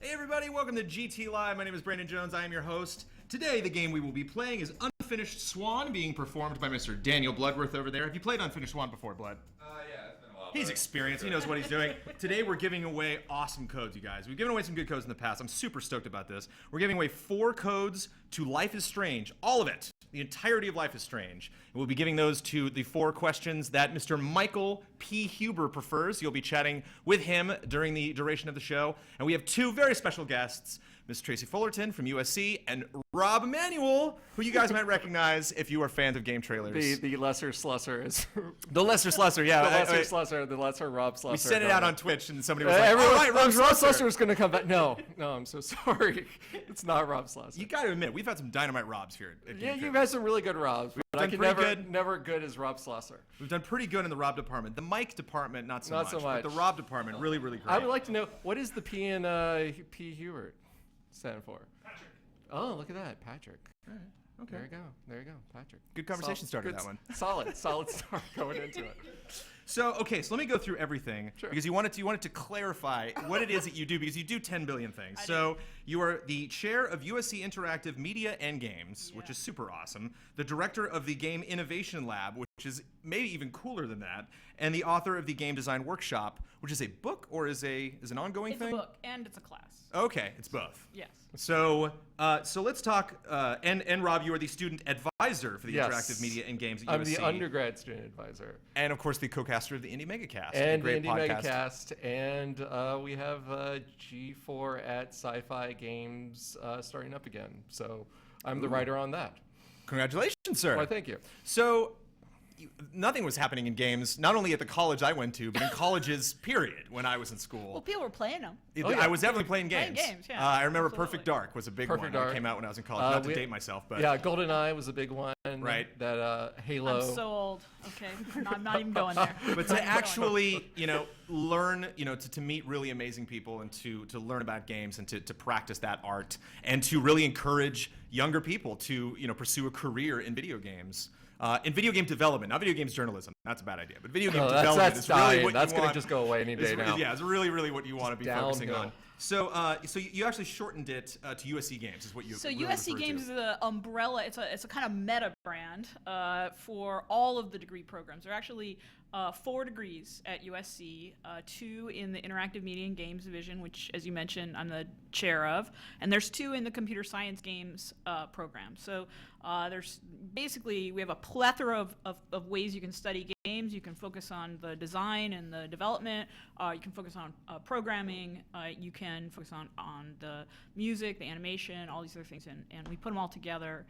Hey everybody, welcome to GT Live. My name is Brandon Jones. I am your host. Today, the game we will be playing is Unfinished Swan, being performed by Mr. Daniel Bloodworth over there. Have you played Unfinished Swan before, Blood? Yeah, it's been a while. He's experienced. He knows what he's doing. Today, we're giving away awesome codes, you guys. We've given away some good codes in the past. I'm super stoked about this. We're giving away 4 codes to Life is Strange. All of it. The entirety of Life is Strange. And we'll be giving those to the 4 questions that Mr. Michael P. Huber prefers. You'll be chatting with him during the duration of the show. And we have 2 very special guests, Ms. Tracy Fullerton from USC and Rob Emanuel, who you guys might recognize if you are fans of game trailers. The lesser Slusser is... The lesser Slusser, yeah. The lesser Slusser, the lesser Rob Slusser. We sent it out on Twitch and somebody was like, everyone, all right, Rob Slusser is going to come back. No, I'm so sorry. It's not Rob Slusser. You got to admit, we've had some dynamite Robs here. Yeah, you've had some really good Robs, but I can never good as Rob Slusser. We've done pretty good in the Rob department. The Mike department, not so much. But the Rob department, really, really great. I would like to know, what is the P in P. Hubert stand for? Patrick. Oh, look at that, Patrick. All right. Okay. There you go, Patrick. Good conversation starter, that one. Solid start going into it. So let me go through everything because you wanted to clarify what it is that you do, because you do 10 billion things. So you are the chair of USC Interactive Media and Games, which is super awesome. The director of the Game Innovation Lab, which is maybe even cooler than that, and the author of the Game Design Workshop, which is a book or is an ongoing thing? It's a book and it's a class. Okay, it's both. Yes. So let's talk. And Rob, you are the student advisor for the Interactive Media and Games at USC. I'm the undergrad student advisor. And of course, the co-caster of the Indie Megacast. And the Indie Megacast. And we have G4 at Sci-Fi Games starting up again. So I'm the writer on that. Congratulations, sir. Well, thank you. So nothing was happening in games, not only at the college I went to, but in colleges, period, when I was in school. Well, people were playing them. I was definitely playing games. I remember Absolutely. Perfect Dark was a big one that came out when I was in college. Not to date myself, but... Yeah, GoldenEye was a big one. Right. That Halo. I'm so old. Okay, I'm not even going there. But to actually, learn, to meet really amazing people and to learn about games and to practice that art and to really encourage younger people to, pursue a career in video games. In video game development, not video games journalism. That's a bad idea. But video game development is really what that's you want. That's going to just go away any day now. Yeah, it's really, really what you want to be focusing on. Downhill. So you actually shortened it to USC Games, is what you. So really USC Games is an umbrella. It's a kind of meta brand for all of the degree programs. There are actually 4 degrees at USC, 2 in the Interactive Media and Games division, which, as you mentioned, I'm the chair of, and there's 2 in the Computer Science Games program. So there's basically, we have a plethora of ways you can study games. You can focus on the design and the development. You can focus on programming. You can focus on the music, the animation, all these other things, and we put them all together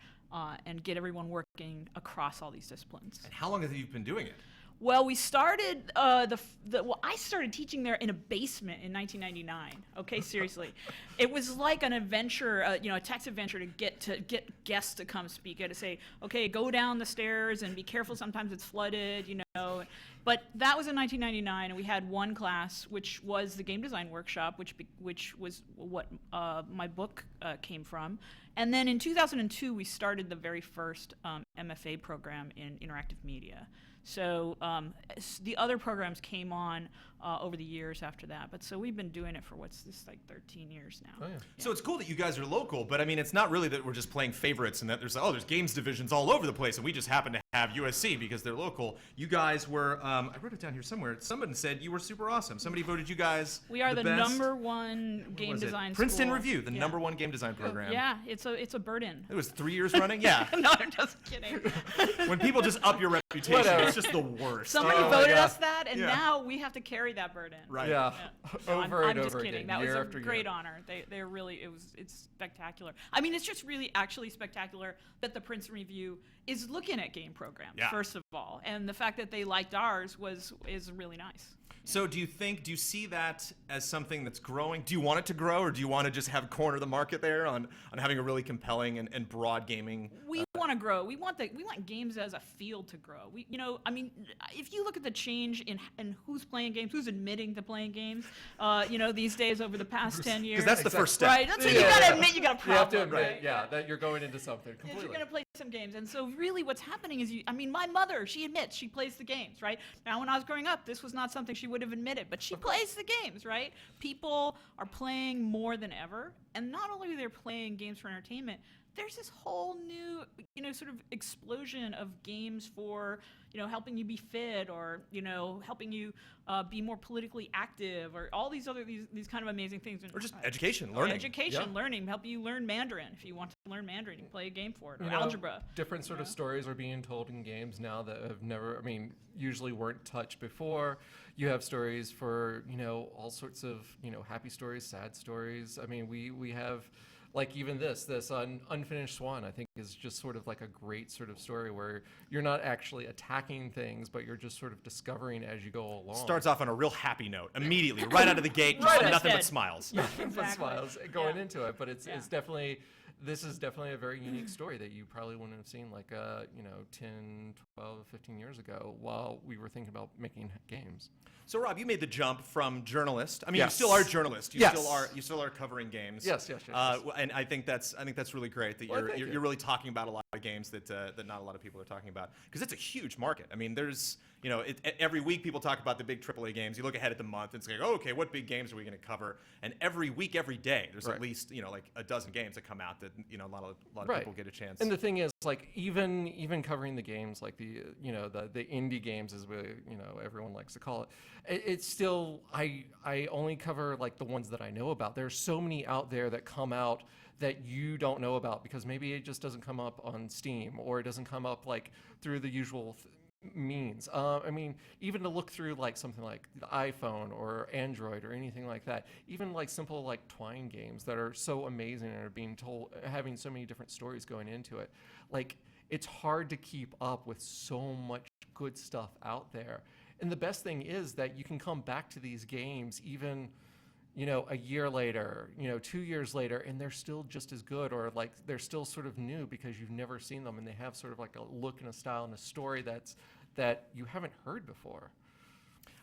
and get everyone working across all these disciplines. And how long have you been doing it? Well, we started I started teaching there in a basement in 1999. Okay, seriously, it was like an adventure, a text adventure to get guests to come speak. I had to say, okay, go down the stairs and be careful. Sometimes it's flooded, But that was in 1999, and we had one class, which was the Game Design Workshop, which was what my book came from. And then in 2002, we started the very first MFA program in interactive media. So the other programs came on over the years after that. But so we've been doing it for 13 years now. Oh, yeah. So it's cool that you guys are local, but I mean, it's not really that we're just playing favorites and that there's games divisions all over the place, and we just happen to have USC because they're local. You guys were, I wrote it down here somewhere. Someone said you were super awesome. Somebody voted you guys. We are the best. #1 game design Princeton school. Review, the #1 game design program. Yeah, it's a burden. It was 3 years running. Yeah. No, I'm just kidding. When people just up your reputation, Whatever. it's just the worst. Somebody Oh my voted God. us that, and now we have to carry that burden. Right. Yeah. No, Over I'm and just over kidding. again, That was year a after great year. honor. They're really it's spectacular. I mean, it's just really actually spectacular that the Princeton Review is looking at game programs first of all, and the fact that they liked ours is really nice. So do you see that as something that's growing? Do you want it to grow, or do you want to just have corner the market there on having a really compelling and broad gaming? We want to grow. We want games as a field to grow. I mean, if you look at the change in who's playing games, who's admitting to playing games, these days over the past 10 years. Because that's the first step. Right. That's you got to admit you got a problem. You have to admit, right? yeah, that you're going into something completely. If you're going to play some games. And so really what's happening is my mother, she admits she plays the games, right? Now, when I was growing up, this was not something she would have admitted, but she plays the games, right? People are playing more than ever. And not only are they playing games for entertainment, there's this whole new, sort of explosion of games for, helping you be fit or, helping you be more politically active or all these other, these kind of amazing things. Or just education, learning. Learning, help you learn Mandarin. If you want to learn Mandarin, you can play a game for it, or You know, algebra. Different sort of stories are being told in games now that have never, usually weren't touched before. You have stories for, all sorts of, happy stories, sad stories. We have, like even this Unfinished Swan, I think is just sort of like a great sort of story where you're not actually attacking things, but you're just sort of discovering as you go along. Starts off on a real happy note immediately, right out of the gate, nothing but smiles. Nothing but Exactly. smiles going Yeah. into it, but it's definitely, this is definitely a very unique story that you probably wouldn't have seen 10, 12, 15 years ago while we were thinking about making games. So Rob, you made the jump from journalist. You Yes. still are a journalist. You Yes. still are covering games. Yes. And I think that's really great that Well, thank you. you're really talking about a lot of games that not a lot of people are talking about, because it's a huge market. There's every week people talk about the big AAA games. You look ahead at the month and it's like, oh, okay, what big games are we going to cover? And every week, every day, there's at least like a dozen games that come out that a lot of people get a chance. And the thing is, like even covering the games, like the indie games, as everyone likes to call it, it's still I only cover like the ones that I know about. There's so many out there that come out that you don't know about because maybe it just doesn't come up on Steam or it doesn't come up like through the usual means. Even to look through like something like the iPhone or Android or anything like that, even like simple like Twine games that are so amazing and are being told, having so many different stories going into it, like it's hard to keep up with so much good stuff out there. And the best thing is that you can come back to these games even a year later, 2 years later, and they're still just as good, or like they're still sort of new because you've never seen them and they have sort of like a look and a style and a story that you haven't heard before.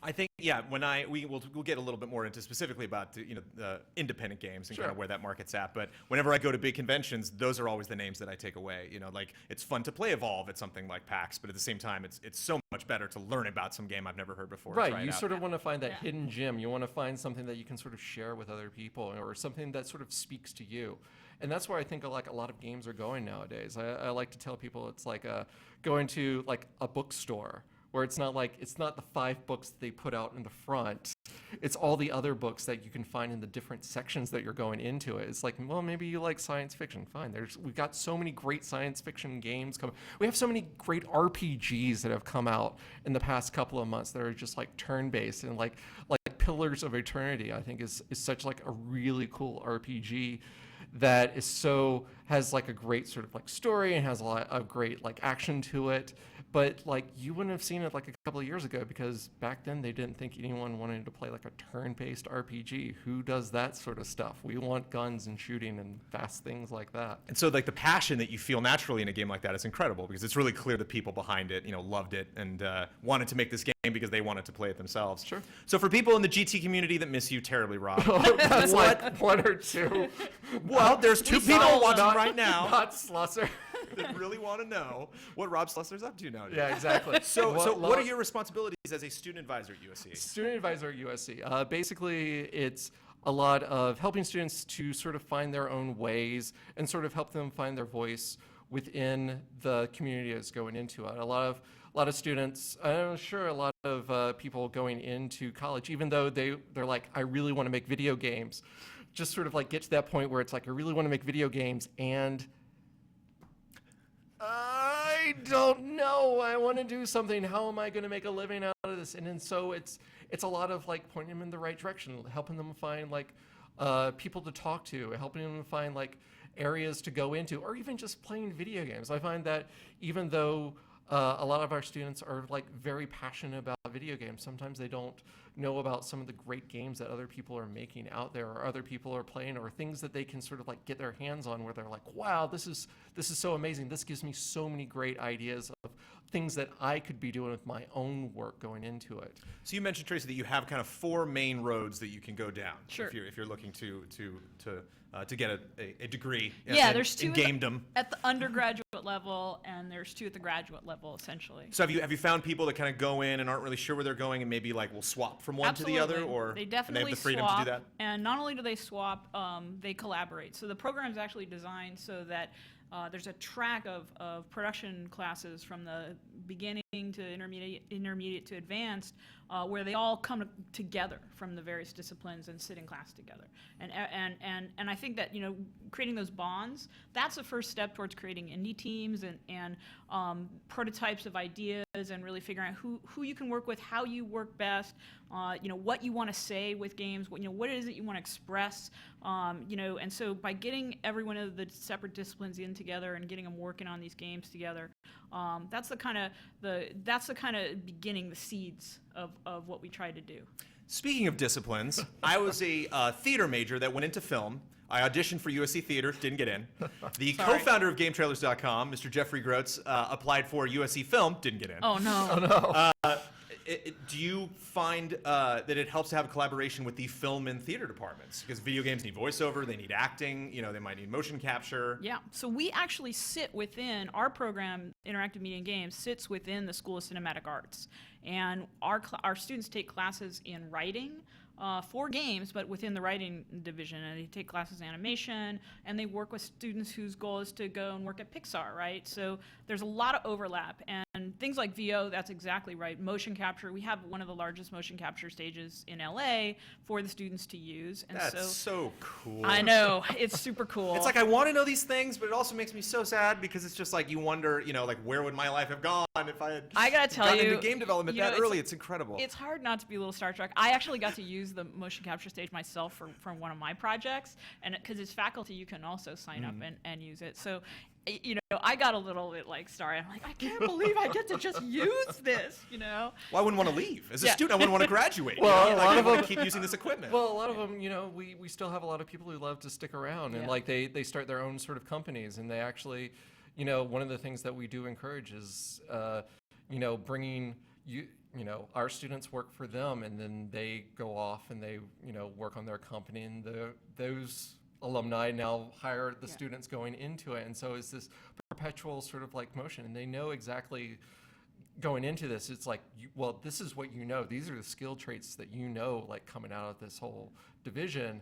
I think, we'll get a little bit more into specifically about the independent games and Sure. kind of where that market's at. But whenever I go to big conventions, those are always the names that I take away. Like it's fun to play Evolve at something like PAX, but at the same time, it's so much better to learn about some game I've never heard before. Right, you sort of want to find that Yeah. hidden gem. You want to find something that you can sort of share with other people, or something that sort of speaks to you. And that's where I think like a lot of games are going nowadays. I like to tell people it's like going to like a bookstore, where it's not the 5 books that they put out in the front. It's all the other books that you can find in the different sections that you're going into it. It's like, well, maybe you like science fiction. Fine. We've got so many great science fiction games coming. We have so many great RPGs that have come out in the past couple of months that are just like turn-based, and like Pillars of Eternity, I think is such like a really cool RPG that has like a great sort of like story and has a lot of great like action to it. But like you wouldn't have seen it like a couple of years ago because back then they didn't think anyone wanted to play like a turn-based RPG. Who does that sort of stuff? We want guns and shooting and fast things like that. And so like the passion that you feel naturally in a game like that is incredible, because it's really clear the people behind it, loved it and wanted to make this game because they wanted to play it themselves. Sure. So for people in the GT community that miss you terribly, Rob, That's like one or two. well, there's 2 people watching right now Not Slusser. that really want to know what Rob Slessler's up to nowadays. Yeah, exactly. So what are your responsibilities as a student advisor at USC? Student advisor at USC. Basically, it's a lot of helping students to sort of find their own ways and sort of help them find their voice within the community that's going into it. A lot of students, I'm sure a lot of people going into college, even though they're like, I really want to make video games, just sort of like get to that point where it's like, I really want to make video games and I don't know. I want to do something. How am I going to make a living out of this? And then so it's a lot of like pointing them in the right direction, helping them find like people to talk to, helping them find like areas to go into, or even just playing video games. I find that even though a lot of our students are like very passionate about video games. Sometimes they don't know about some of the great games that other people are making out there, or other people are playing, or things that they can sort of like get their hands on, where they're like, wow, this is so amazing. This gives me so many great ideas of things that I could be doing with my own work going into it. So you mentioned, Tracy, that you have kind of 4 main roads that you can go down. Sure. If you're looking to get a degree. There's 2 in gamedom. at the undergraduate level, and there's 2 at the graduate level, essentially. So have you found people that kind of go in and aren't really sure where they're going, and maybe like will swap from one Absolutely. to the other, or they definitely and they have the freedom swap, to do that? and not only do they swap, they collaborate. So the program is actually designed so that there's a track of production classes from the beginning to intermediate to advanced, where they all come together from the various disciplines and sit in class together. And I think that, you know, creating those bonds, that's the first step towards creating indie teams and prototypes of ideas, and really figuring out who you can work with, how you work best, you know, what you want to say with games, you know, what it is that you want to express, you know, and so by getting every one of the separate disciplines in together and getting them working on these games together, that's the kind of beginning, the seeds of what we try to do. Speaking of disciplines, I was a theater major that went into film. I auditioned for USC Theater, didn't get in. The Sorry. co-founder of GameTrailers.com, Mr. Jeffrey Grotz, applied for USC Film, didn't get in. Oh no! Oh no. Do you find that it helps to have a collaboration with the film and theater departments? Because video games need voiceover, they need acting, you know, they might need motion capture. Yeah, so we actually sit within our program, Interactive Media and Games, sits within the School of Cinematic Arts. And our students take classes in writing for games, but within the writing division. And they take classes in animation, and they work with students whose goal is to go and work at Pixar, right? So there's a lot of overlap. And things like VO, that's exactly right. Motion capture, we have one of the largest motion capture stages in LA for the students to use. And That's so cool. I know, it's super cool. It's like I want to know these things, but it also makes me so sad because it's just like you wonder, you know, like where would my life have gone if I had I gotta tell gotten you, into game development you know, that early? It's incredible. It's hard not to be a little Star Trek. I actually got to use the motion capture stage myself for one of my projects, and because it's faculty, you can also sign up and use it. So, you know, I got a little bit like starry. I'm like, I can't believe I get to just use this, you know? Well, I wouldn't want to leave. As a Yeah. student, I wouldn't want to graduate. Well, you know? a Like, lot I of want them- to keep using this equipment. Well, a lot of them, you know, we still have a lot of people who love to stick around, and Yeah. like they start their own sort of companies, and they actually, you know, one of the things that we do encourage is, you know, bringing you know, our students work for them, and then they go off and they, you know, work on their company, and those alumni now hire the students going into it, and so it's this perpetual sort of like motion, and they know exactly going into this. It's like, well, this is what you know. These are the skill traits that you know, like coming out of this whole division.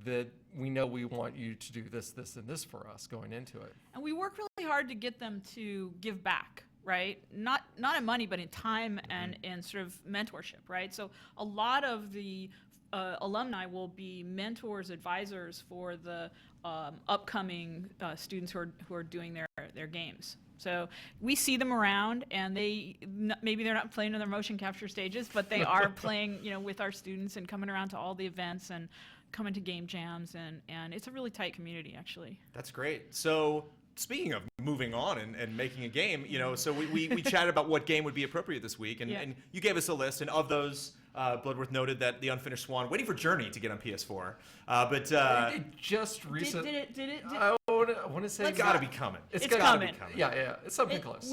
That we know we want you to do this, this, and this for us going into it. And we work really hard to get them to give back, right? Not in money, but in time and sort of mentorship, right? So a lot of the alumni will be mentors, advisors for the upcoming students who are doing their games. So we see them around, and maybe they're not playing in their motion capture stages, but they are playing, you know, with our students and coming around to all the events and coming to game jams, and it's a really tight community, actually. That's great. So speaking of moving on and making a game, you know, so we chatted about what game would be appropriate this week, and, Yeah. and you gave us a list, and of those, Bloodworth noted that The Unfinished Swan, waiting for Journey to get on PS4, but It just recently. Did it? I want to say it's got to be coming. It's gotta coming. be coming. Yeah, it's something close.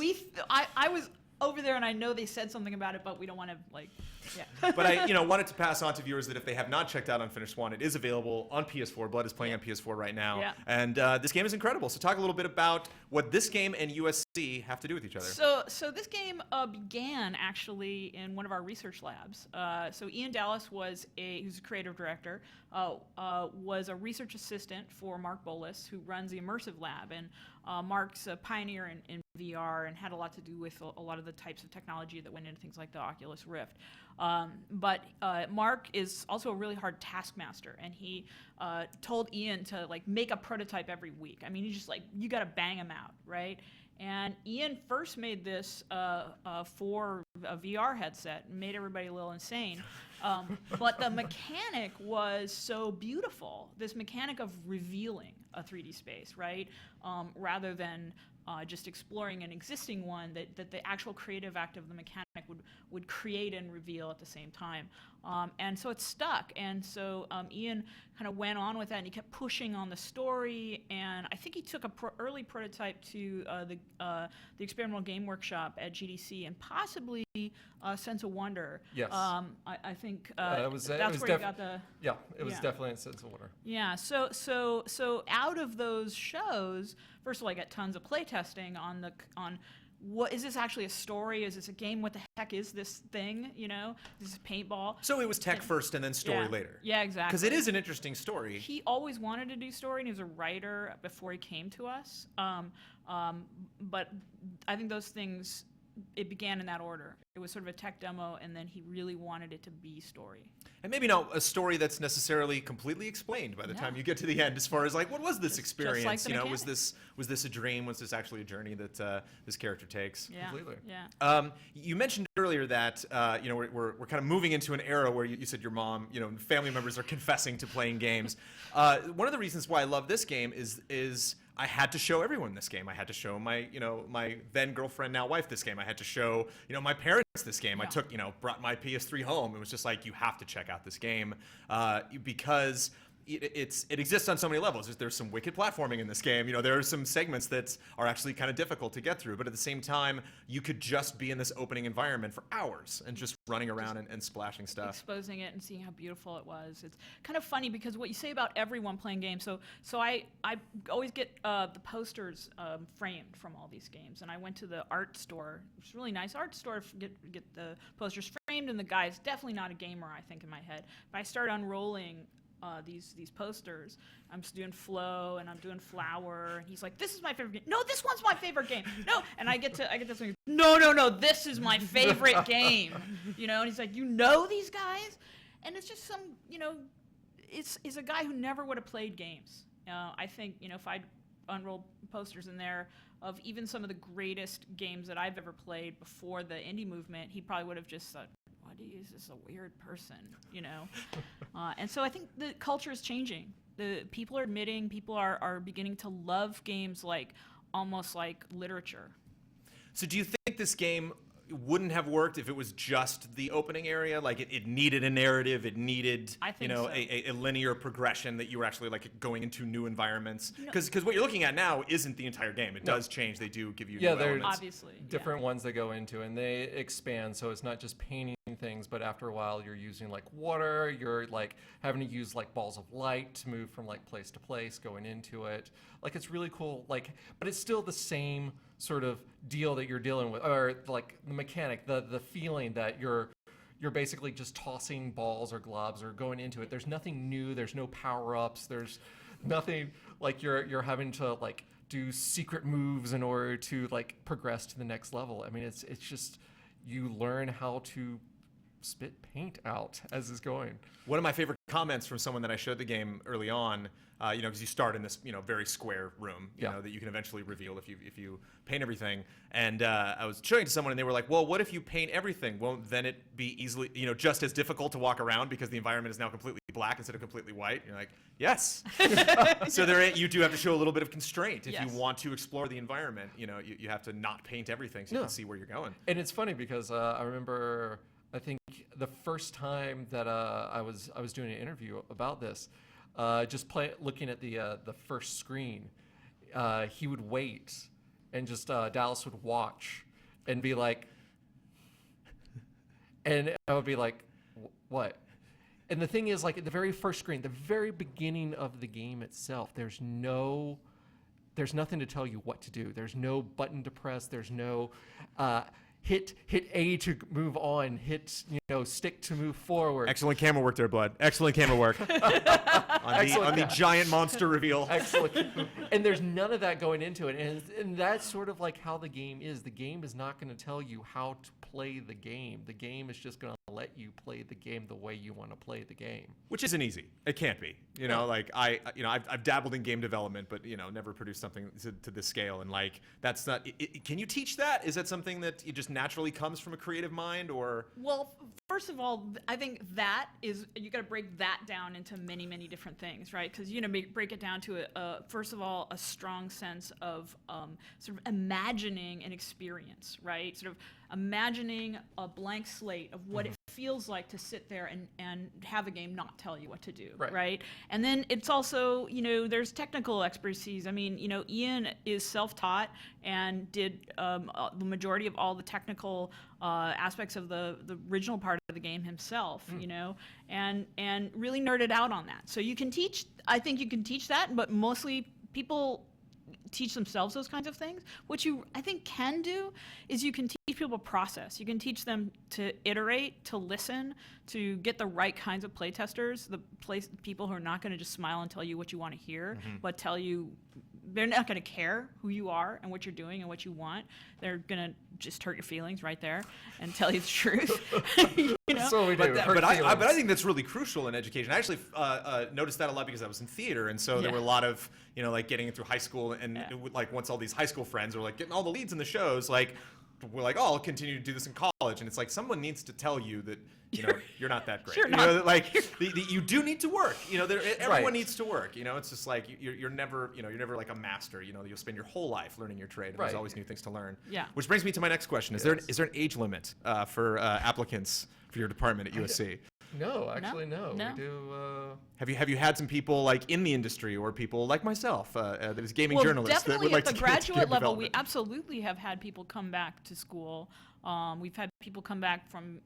I was over there, and I know they said something about it, but we don't want to, like, yeah. But I, you know, wanted to pass on to viewers that if they have not checked out Unfinished Swan, it is available on PS4. Blood is playing on PS4 right now, Yeah. and this game is incredible. So talk a little bit about what this game and USC have to do with each other. So this game began actually in one of our research labs. So Ian Dallas who's a creative director, was a research assistant for Mark Bolas, who runs the Immersive Lab. And Mark's a pioneer in VR and had a lot to do with a lot of the types of technology that went into things like the Oculus Rift. But Mark is also a really hard taskmaster, and he told Ian to like make a prototype every week. I mean, you got to bang him out, right? And Ian first made this for a VR headset and made everybody a little insane. But the mechanic was so beautiful, this mechanic of revealing a 3D space, right? Rather than just exploring an existing one, that the actual creative act of the mechanic would create and reveal at the same time. And so it stuck. And so Ian kind of went on with that, and he kept pushing on the story. And I think he took a early prototype to the Experimental Game Workshop at GDC, and possibly Sense of Wonder. Yes. I think that's where you got the... Yeah, it was definitely a Sense of Wonder. Yeah, so out of those shows, first of all, I got tons of playtesting on what is this actually a story? Is this a game? What the heck is this thing? This is paintball. So it was tech first and then story later. Yeah, exactly. Because it is an interesting story. He always wanted to do story, and he was a writer before he came to us. But I think those things, it began in that order. It was sort of a tech demo, and then he really wanted it to be story. And maybe not a story that's necessarily completely explained by the time you get to the end, as far as like, what was this experience? Just like the was this a dream? Was this actually a journey that this character takes? Yeah. Completely. Yeah. You mentioned earlier that we're kind of moving into an era where you said your mom, family members are confessing to playing games. One of the reasons why I love this game is I had to show everyone this game. I had to show my then girlfriend, now wife, this game. I had to show, my parents this game. Yeah. I took, brought my PS3 home. It was just like, you have to check out this game because it exists on so many levels. There's some wicked platforming in this game. There are some segments that are actually kind of difficult to get through, but at the same time, you could just be in this opening environment for hours and just running around and splashing stuff. Exposing it and seeing how beautiful it was. It's kind of funny because what you say about everyone playing games, so I always get the posters framed from all these games, and I went to the art store, which is a really nice art store, get the posters framed, and the guy's definitely not a gamer, I think, in my head. But I start unrolling these posters. I'm doing Flow and I'm doing Flower, and he's like, "This is my favorite game." No, this one's my favorite game. No, and I get this one. No, this is my favorite game. And he's like, these guys, and it's just some, it's a guy who never would have played games. I think if I'd unrolled posters in there of even some of the greatest games that I've ever played before the indie movement, he probably would have just thought, is this a weird person, and so I think the culture is changing. The people are admitting, people are beginning to love games almost like literature. So do you think this game wouldn't have worked if it was just the opening area? Like it needed a narrative, it needed a linear progression that you were actually going into new environments. Because what you're looking at now isn't the entire game. It does change. They do give you new elements. Obviously different ones they go into, and they expand. So it's not just painting things, but after a while you're using water. You're having to use balls of light to move from place to place, going into it. It's really cool. But it's still the same sort of deal that you're dealing with, or the mechanic, the feeling that you're basically just tossing balls or globs or going into it. There's nothing new. There's no power-ups. There's nothing you're having to do secret moves in order to progress to the next level. I mean, it's just you learn how to spit paint out as it's going. One of my favorite comments from someone that I showed the game early on, because you start in this, very square room, that you can eventually reveal if you paint everything. And I was showing it to someone, and they were like, "Well, what if you paint everything? Won't then it be easily, just as difficult to walk around because the environment is now completely black instead of completely white?" And you're like, "Yes." So you do have to show a little bit of constraint if you want to explore the environment. You have to not paint everything so you can see where you're going. And it's funny because I remember, I think the first time that I was doing an interview about this, looking at the first screen, he would wait, and just Dallas would watch, and be like, and I would be like, what? And the thing is, at the very first screen, the very beginning of the game itself, there's nothing to tell you what to do. There's no button to press. There's no hit A to move on, hit stick to move forward. Excellent camera work there, Blood. Excellent camera work on the giant monster reveal. Excellent. And there's none of that going into it, and that's sort of how the game is. The game is not going to tell you how to play the game. The game is just going to let you play the game the way you want to play the game. Which isn't easy. It can't be. You know, like I've dabbled in game development, but never produced something to this scale. And like that's not. Can you teach that? Is that something that it just naturally comes from a creative mind, or? Well, first of all, I think that is you got to break that down into many, many different things, right? Because break it down to first of all a strong sense of sort of imagining an experience, right? Sort of imagining a blank slate of what it feels like to sit there and have a game not tell you what to do, right? And then it's also, there's technical expertise. I mean, Ian is self-taught and did the majority of all the technical aspects of the original part of the game himself, and really nerded out on that. So I think you can teach that, but mostly people teach themselves those kinds of things. What you, I think, can do is you can teach people process. You can teach them to iterate, to listen, to get the right kinds of playtesters, people who are not going to just smile and tell you what you want to hear, but tell you they're not going to care who you are and what you're doing and what you want. They're going to just hurt your feelings right there and tell you the truth. So we do. But I think that's really crucial in education. I actually noticed that a lot because I was in theater, and so there were a lot of like getting through high school, and like once all these high school friends are like getting all the leads in the shows, like we're like, oh, I'll continue to do this in college, and it's like someone needs to tell you that you're not that great. You do need to work. Everyone needs to work. It's just like you're never like a master. You'll spend your whole life learning your trade. And there's always new things to learn. Yeah. Which brings me to my next question: Is there an age limit for applicants for your department at USC? No, actually, no. No. We do. Have you had some people like in the industry or people like myself that is gaming journalists that would like to get into definitely at the graduate level, development? we absolutely have had people come back to school. We've had people come back from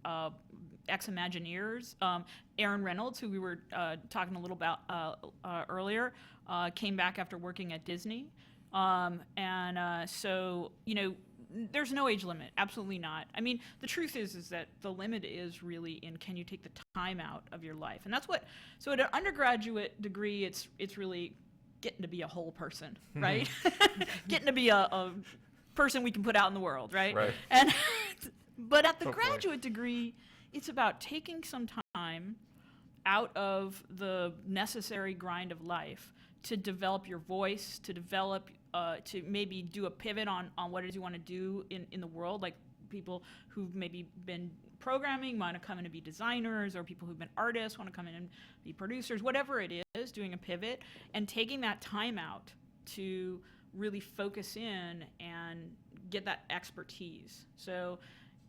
ex-Imagineers. Aaron Reynolds, who we were talking a little about earlier, came back after working at Disney. So there's no age limit. Absolutely not. I mean, the truth is that the limit is really in can you take the time out of your life, and that's what. So at an undergraduate degree, it's really getting to be a whole person, right? Getting to be a person we can put out in the world, right? And but at the graduate degree, it's about taking some time out of the necessary grind of life to develop your voice, to develop, to maybe do a pivot on what it is you want to do in the world. Like people who've maybe been programming want to come in and be designers, or people who've been artists want to come in and be producers, whatever it is, doing a pivot and taking that time out to really focus in and get that expertise. So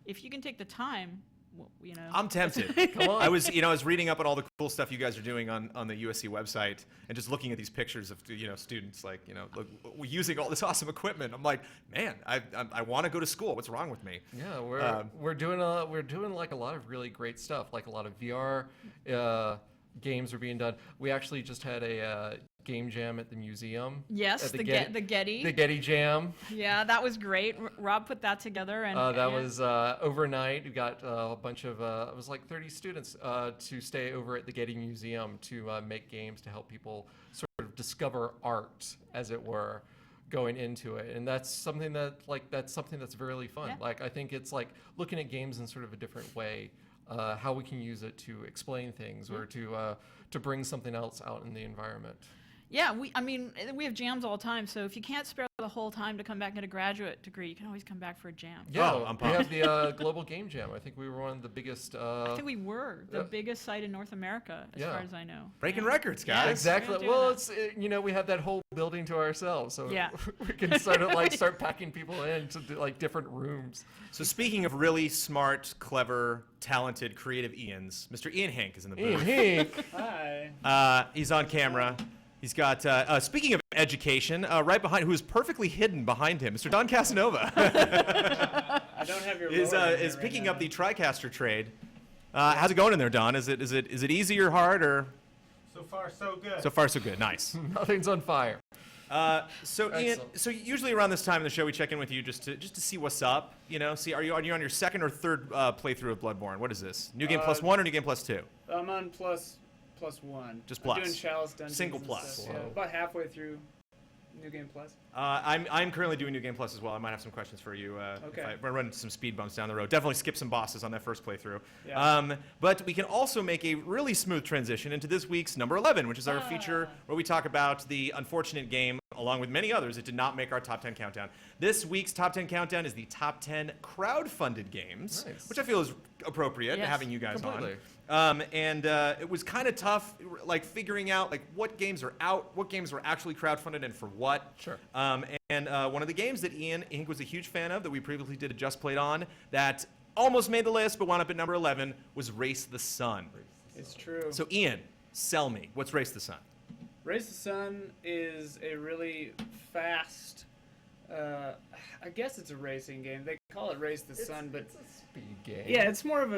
if you can take the time, I'm tempted. Come on. I was reading up on all the cool stuff you guys are doing on the USC website, and just looking at these pictures of students like using all this awesome equipment. I'm like, man, I want to go to school. What's wrong with me? Yeah, we're doing like a lot of really great stuff. Like a lot of VR games are being done. We actually just had a game jam at the museum. Yes, the Getty. The Getty Jam. Yeah, that was great. Rob put that together. And that was overnight. We got a bunch of, it was like 30 students to stay over at the Getty Museum to make games to help people sort of discover art, as it were, going into it. And that's something that's really fun. Yeah. I think it's like looking at games in sort of a different way, how we can use it to explain things or to bring something else out in the environment. Yeah, we have jams all the time, so if you can't spare the whole time to come back and get a graduate degree, you can always come back for a jam. Yeah, we have the Global Game Jam. I think we were one of the biggest... I think we were the biggest site in North America, as far as I know. Breaking records, guys. Yeah, exactly. Well, it's we have that whole building to ourselves, so we can start packing people into different rooms. So speaking of really smart, clever, talented, creative Ians, Mr. Ian Hank is in the booth. Ian Hank. Hi. He's on camera. He's got, speaking of education, right behind, who is perfectly hidden behind him, Mr. Don Casanova. I don't have your is picking up the TriCaster trade. How's it going in there, Don? Is it easy or hard, or? So far, so good. So far, so good. Nice. Nothing's on fire. So Ian, so usually around this time in the show, we check in with you just to see what's up. See, are you on your second or third playthrough of Bloodborne? What is this? New game plus one or new game plus two? I'm on plus one. Just plus. I'm doing Chalice Dungeons. Single plus. Yeah, about halfway through New Game Plus? I'm currently doing New Game Plus as well. I might have some questions for you. Okay. We're running some speed bumps down the road. Definitely skip some bosses on that first playthrough. Yeah. But we can also make a really smooth transition into this week's number 11, which is our feature where we talk about the unfortunate game, along with many others. It did not make our top 10 countdown. This week's top 10 countdown is the top 10 crowd-funded games, which I feel is appropriate, having you guys completely. on. It was kind of tough, like figuring out like what games are out, what games were actually crowdfunded, and for what. Sure. One of the games that Ian, I think, was a huge fan of that we previously did a Just Played on that almost made the list but wound up at number 11 was Race the Sun. It's true. So Ian, sell me. What's Race the Sun? Race the Sun is a really fast, I guess it's a racing game. They call it Race the Sun, but it's a speed game. yeah, it's more of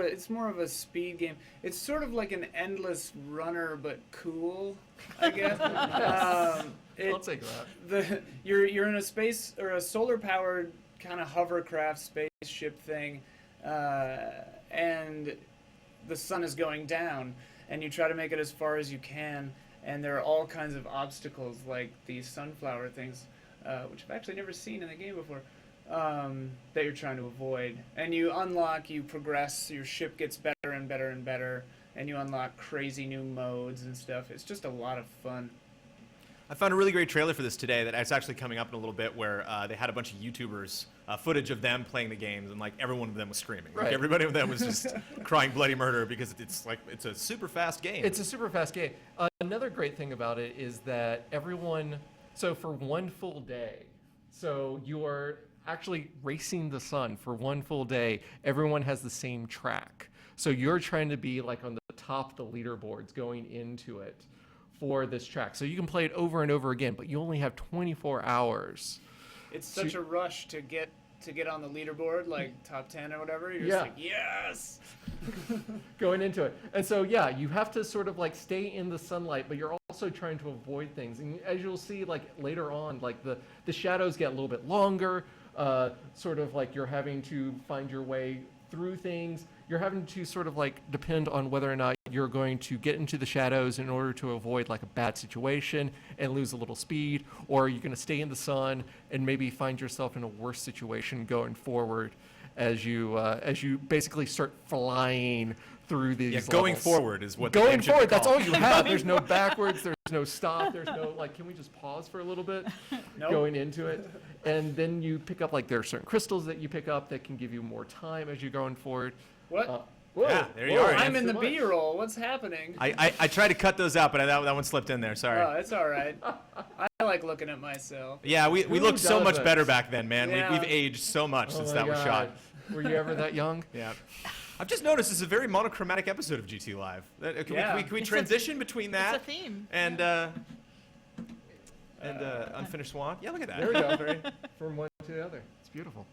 a speed game. It's sort of like an endless runner, but cool, I guess. I'll take that. You're in a space or a solar powered kind of hovercraft spaceship thing, and the sun is going down, and you try to make it as far as you can, and there are all kinds of obstacles like these sunflower things, which I've actually never seen in the game before, that you're trying to avoid. And you progress, your ship gets better and better and better, and you unlock crazy new modes and stuff. It's just a lot of fun. I found a really great trailer for this today that it's actually coming up in a little bit where they had a bunch of YouTubers footage of them playing the games, and like every one of them was screaming. Like Right. everybody of them was just crying bloody murder because it's a super fast game. It's a super fast game. Another great thing about it is that so for one full day, so you're actually racing the sun for one full day, everyone has the same track. So you're trying to be like on the top of the leaderboards going into it for this track. So you can play it over and over again, but you only have 24 hours. It's such a rush to get on the leaderboard, like top 10 or whatever. You're Yeah. just like, yes! Going into it. And so, yeah, you have to sort of like stay in the sunlight, but you're also trying to avoid things. And as you'll see, like later on, like the shadows get a little bit longer, sort of like you're having to find your way through things. You're having to sort of like depend on whether or not you're going to get into the shadows in order to avoid like a bad situation and lose a little speed, or you're going to stay in the sun and maybe find yourself in a worse situation going forward as you basically start flying through these levels. Going forward is what the Going game should be forward, that's called. all you have. There's no backwards, there's no stop, there's no like, can we just pause for a little bit? Nope. Going into it. And then you pick up, like there are certain crystals that you pick up that can give you more time as you're going forward. What? Whoa, Yeah, there you whoa, are. I'm that's in the too much. B-roll. What's happening? I tried to cut those out, but that one slipped in there. Sorry. Oh, it's all right. I like looking at myself. Yeah, we Who looked so much doesn't? better back then, man. Yeah. We've aged so much Oh since my that was God. shot. Were you ever that young? Yeah. I've just noticed this is a very monochromatic episode of GT Live. Can we transition between that It's a theme. and Unfinished Swan? Yeah, look at that. There we go. From one to the other. It's beautiful.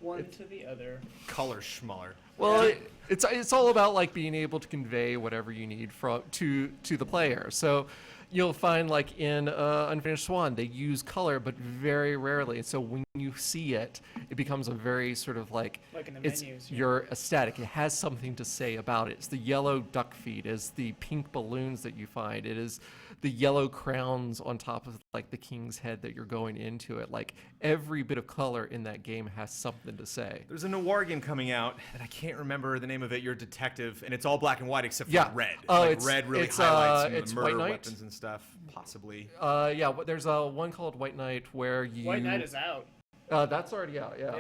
One to the other. Color schmuller. Well, it's all about like being able to convey whatever you need to the player. So you'll find like in Unfinished Swan, they use color, but very rarely. So when you see it, it becomes a very sort of like Like in the it's menus, yeah. your aesthetic. It has something to say about it. It's the yellow duck feet. It's the pink balloons that you find. It is the yellow crowns on top of like the king's head that you're going into it. Like every bit of color in that game has something to say. There's a noir game coming out that I can't remember the name of it. You're a detective, and it's all black and white except for Yeah. red. Oh, like it's- red really it's, highlights some of it's the White murder Knight? weapons and stuff, possibly. There's one called White Knight where you. White Knight is out. That's already out. Yeah.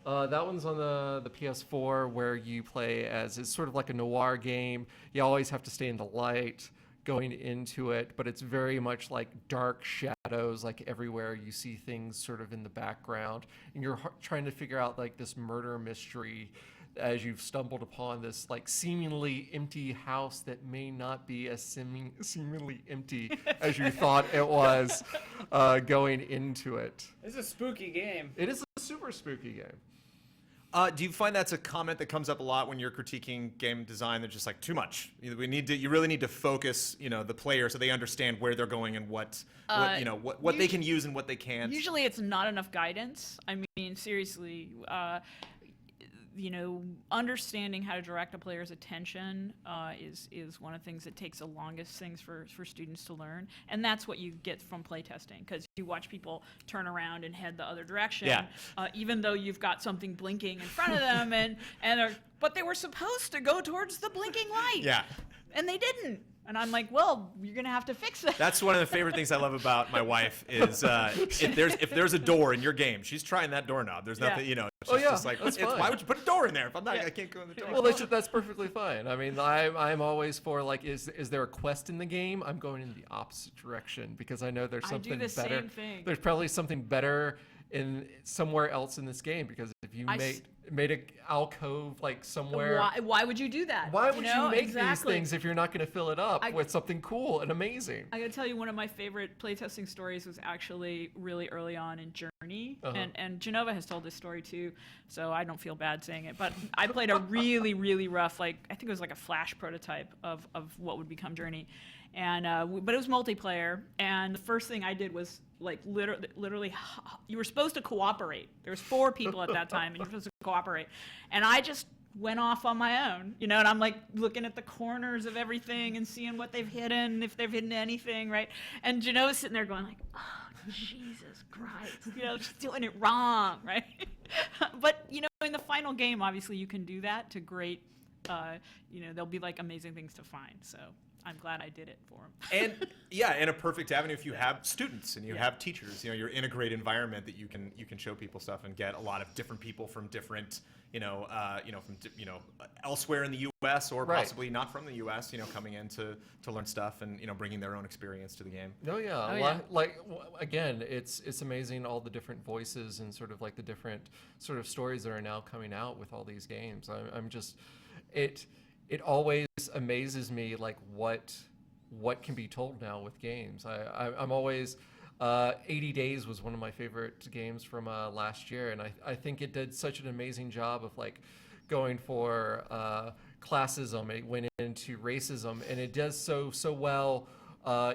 Yeah. That one's on the PS4 where you play as it's sort of like a noir game. You always have to stay in the light going into it, but it's very much like dark shadows, like everywhere you see things sort of in the background, and you're trying to figure out like this murder mystery as you've stumbled upon this like seemingly empty house that may not be as seemingly empty as you thought it was going into it. It's a spooky game. It is a super spooky game. Do you find that's a comment that comes up a lot when you're critiquing game design? They're just like too much. You really need to focus, the player so they understand where they're going and what they can use and what they can't. Usually it's not enough guidance. I mean, seriously, understanding how to direct a player's attention is one of the things that takes the longest things for students to learn, and that's what you get from playtesting, because you watch people turn around and head the other direction, even though you've got something blinking in front of them, but they were supposed to go towards the blinking light, and they didn't. And I'm like, well, you're gonna have to fix that. That's one of the favorite things I love about my wife is if there's a door in your game, she's trying that doorknob. There's nothing, she's just like, why would you put a door in there if I'm not? I can't go in the door. Well, that's perfectly fine. I mean, I'm always for like, is there a quest in the game? I'm going in the opposite direction because I know there's something better. Same thing. There's probably something better in somewhere else in this game, because if you made an alcove like somewhere, why would you do that? Why would you make these things if you're not going to fill it up with something cool and amazing? I gotta tell you, one of my favorite playtesting stories was actually really early on in Journey, and Genova has told this story too, so I don't feel bad saying it. But I played a really, really rough, I think it was like a Flash prototype of what would become Journey, and but it was multiplayer. And the first thing I did was literally, you were supposed to cooperate. There was 4 people at that time, and you're supposed to cooperate. And I just went off on my own, and I'm like looking at the corners of everything and seeing what they've hidden, if they've hidden anything, right? And Genoa's sitting there going like, oh, Jesus Christ, she's doing it wrong, right? But, in the final game, obviously you can do that to great, there'll be like amazing things to find. So I'm glad I did it for them. And a perfect avenue if you have students and you have teachers. You're in a great environment that you can show people stuff and get a lot of different people from different, elsewhere in the U.S. or possibly not from the U.S. Coming in to learn stuff and bringing their own experience to the game. Again, it's amazing all the different voices and sort of like the different sort of stories that are now coming out with all these games. I'm just it always amazes me like what can be told now with games. I'm always 80 Days was one of my favorite games from last year, and I think it did such an amazing job of like going for classism. It went into racism, and it does so well.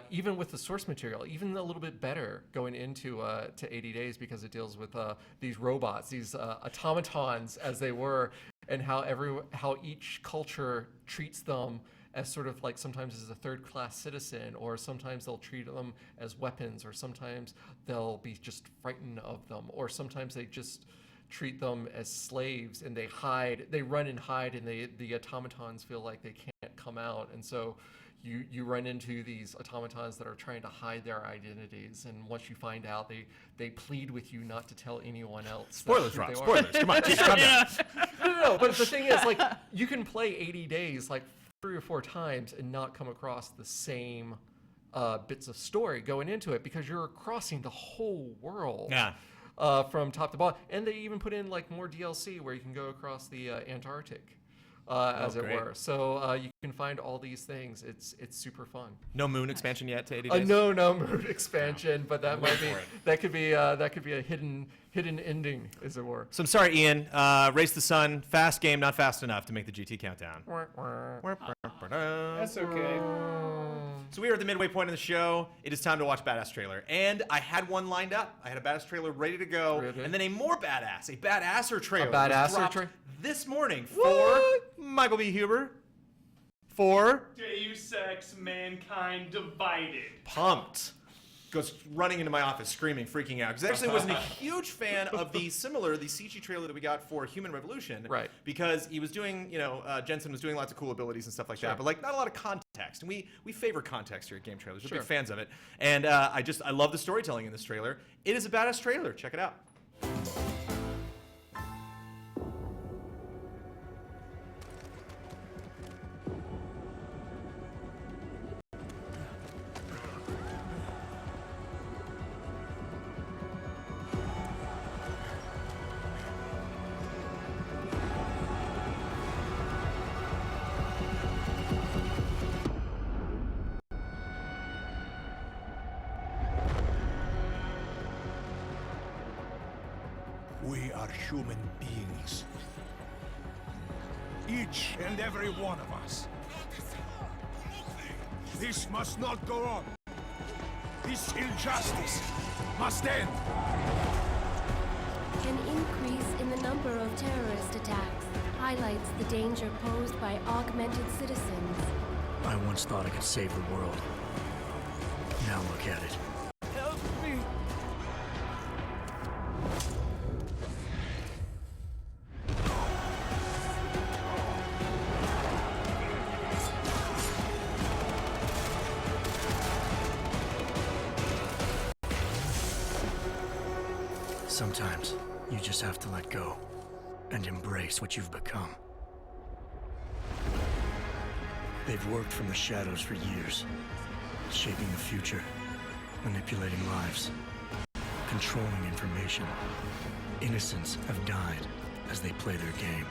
Even with the source material, even a little bit better going into to 80 Days, because it deals with these robots, these automatons as they were, and how each culture treats them as sort of like sometimes as a third-class citizen, or sometimes they'll treat them as weapons, or sometimes they'll be just frightened of them, or sometimes they just treat them as slaves and they run and hide, and the automatons feel like they can't come out, and so you run into these automatons that are trying to hide their identities, and once you find out, they plead with you not to tell anyone else. Spoilers, Rob. Spoilers. Come on, calm down. No, but the thing is, like, you can play 80 Days like 3 or 4 times and not come across the same bits of story going into it, because you're crossing the whole world. From top to bottom, and they even put in like more DLC where you can go across the Antarctic. As it were. So you can find all these things. It's super fun. No moon expansion yet to 80 Days? No moon expansion, but that might be that could be a hidden ending, as it were. So I'm sorry, Ian. Race the Sun, fast game, not fast enough to make the GT countdown. That's okay. So we are at the midway point of the show. It is time to watch Badass Trailer. And I had one lined up. I had a Badass Trailer ready to go. Really? And then a badasser trailer. A badasser trailer? This morning for Michael B. Huber. For Deus Ex Mankind Divided. Pumped. Goes running into my office screaming, freaking out. Because I actually wasn't a huge fan of the CG trailer that we got for Human Revolution. Right. Because he was doing, Jensen was doing lots of cool abilities and stuff like that, but like not a lot of context. And we favor context here at Game Trailers. We're big fans of it. And I love the storytelling in this trailer. It is a badass trailer. Check it out. We are human beings. Each and every one of us. This must not go on. This injustice must end. An increase in the number of terrorist attacks. highlights the danger posed by augmented citizens. I once thought I could save the world. Now look at it. Help me! Sometimes you just have to let go and embrace what you've become. They've worked from the shadows for years, shaping the future, manipulating lives, controlling information. Innocents have died as they play their game.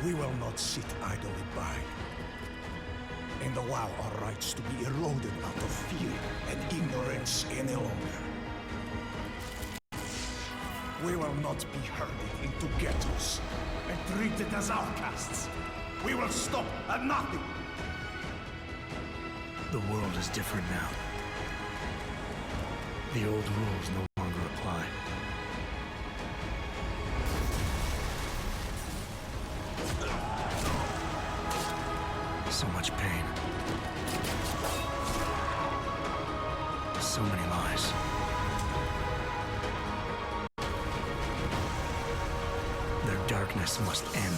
We will not sit idly by and allow our rights to be eroded out of fear and ignorance any longer. We will not be herded into ghettos and treated as outcasts. We will stop at nothing. The world is different now. The old rules no longer apply. So much pain. So many lies. Their darkness must end.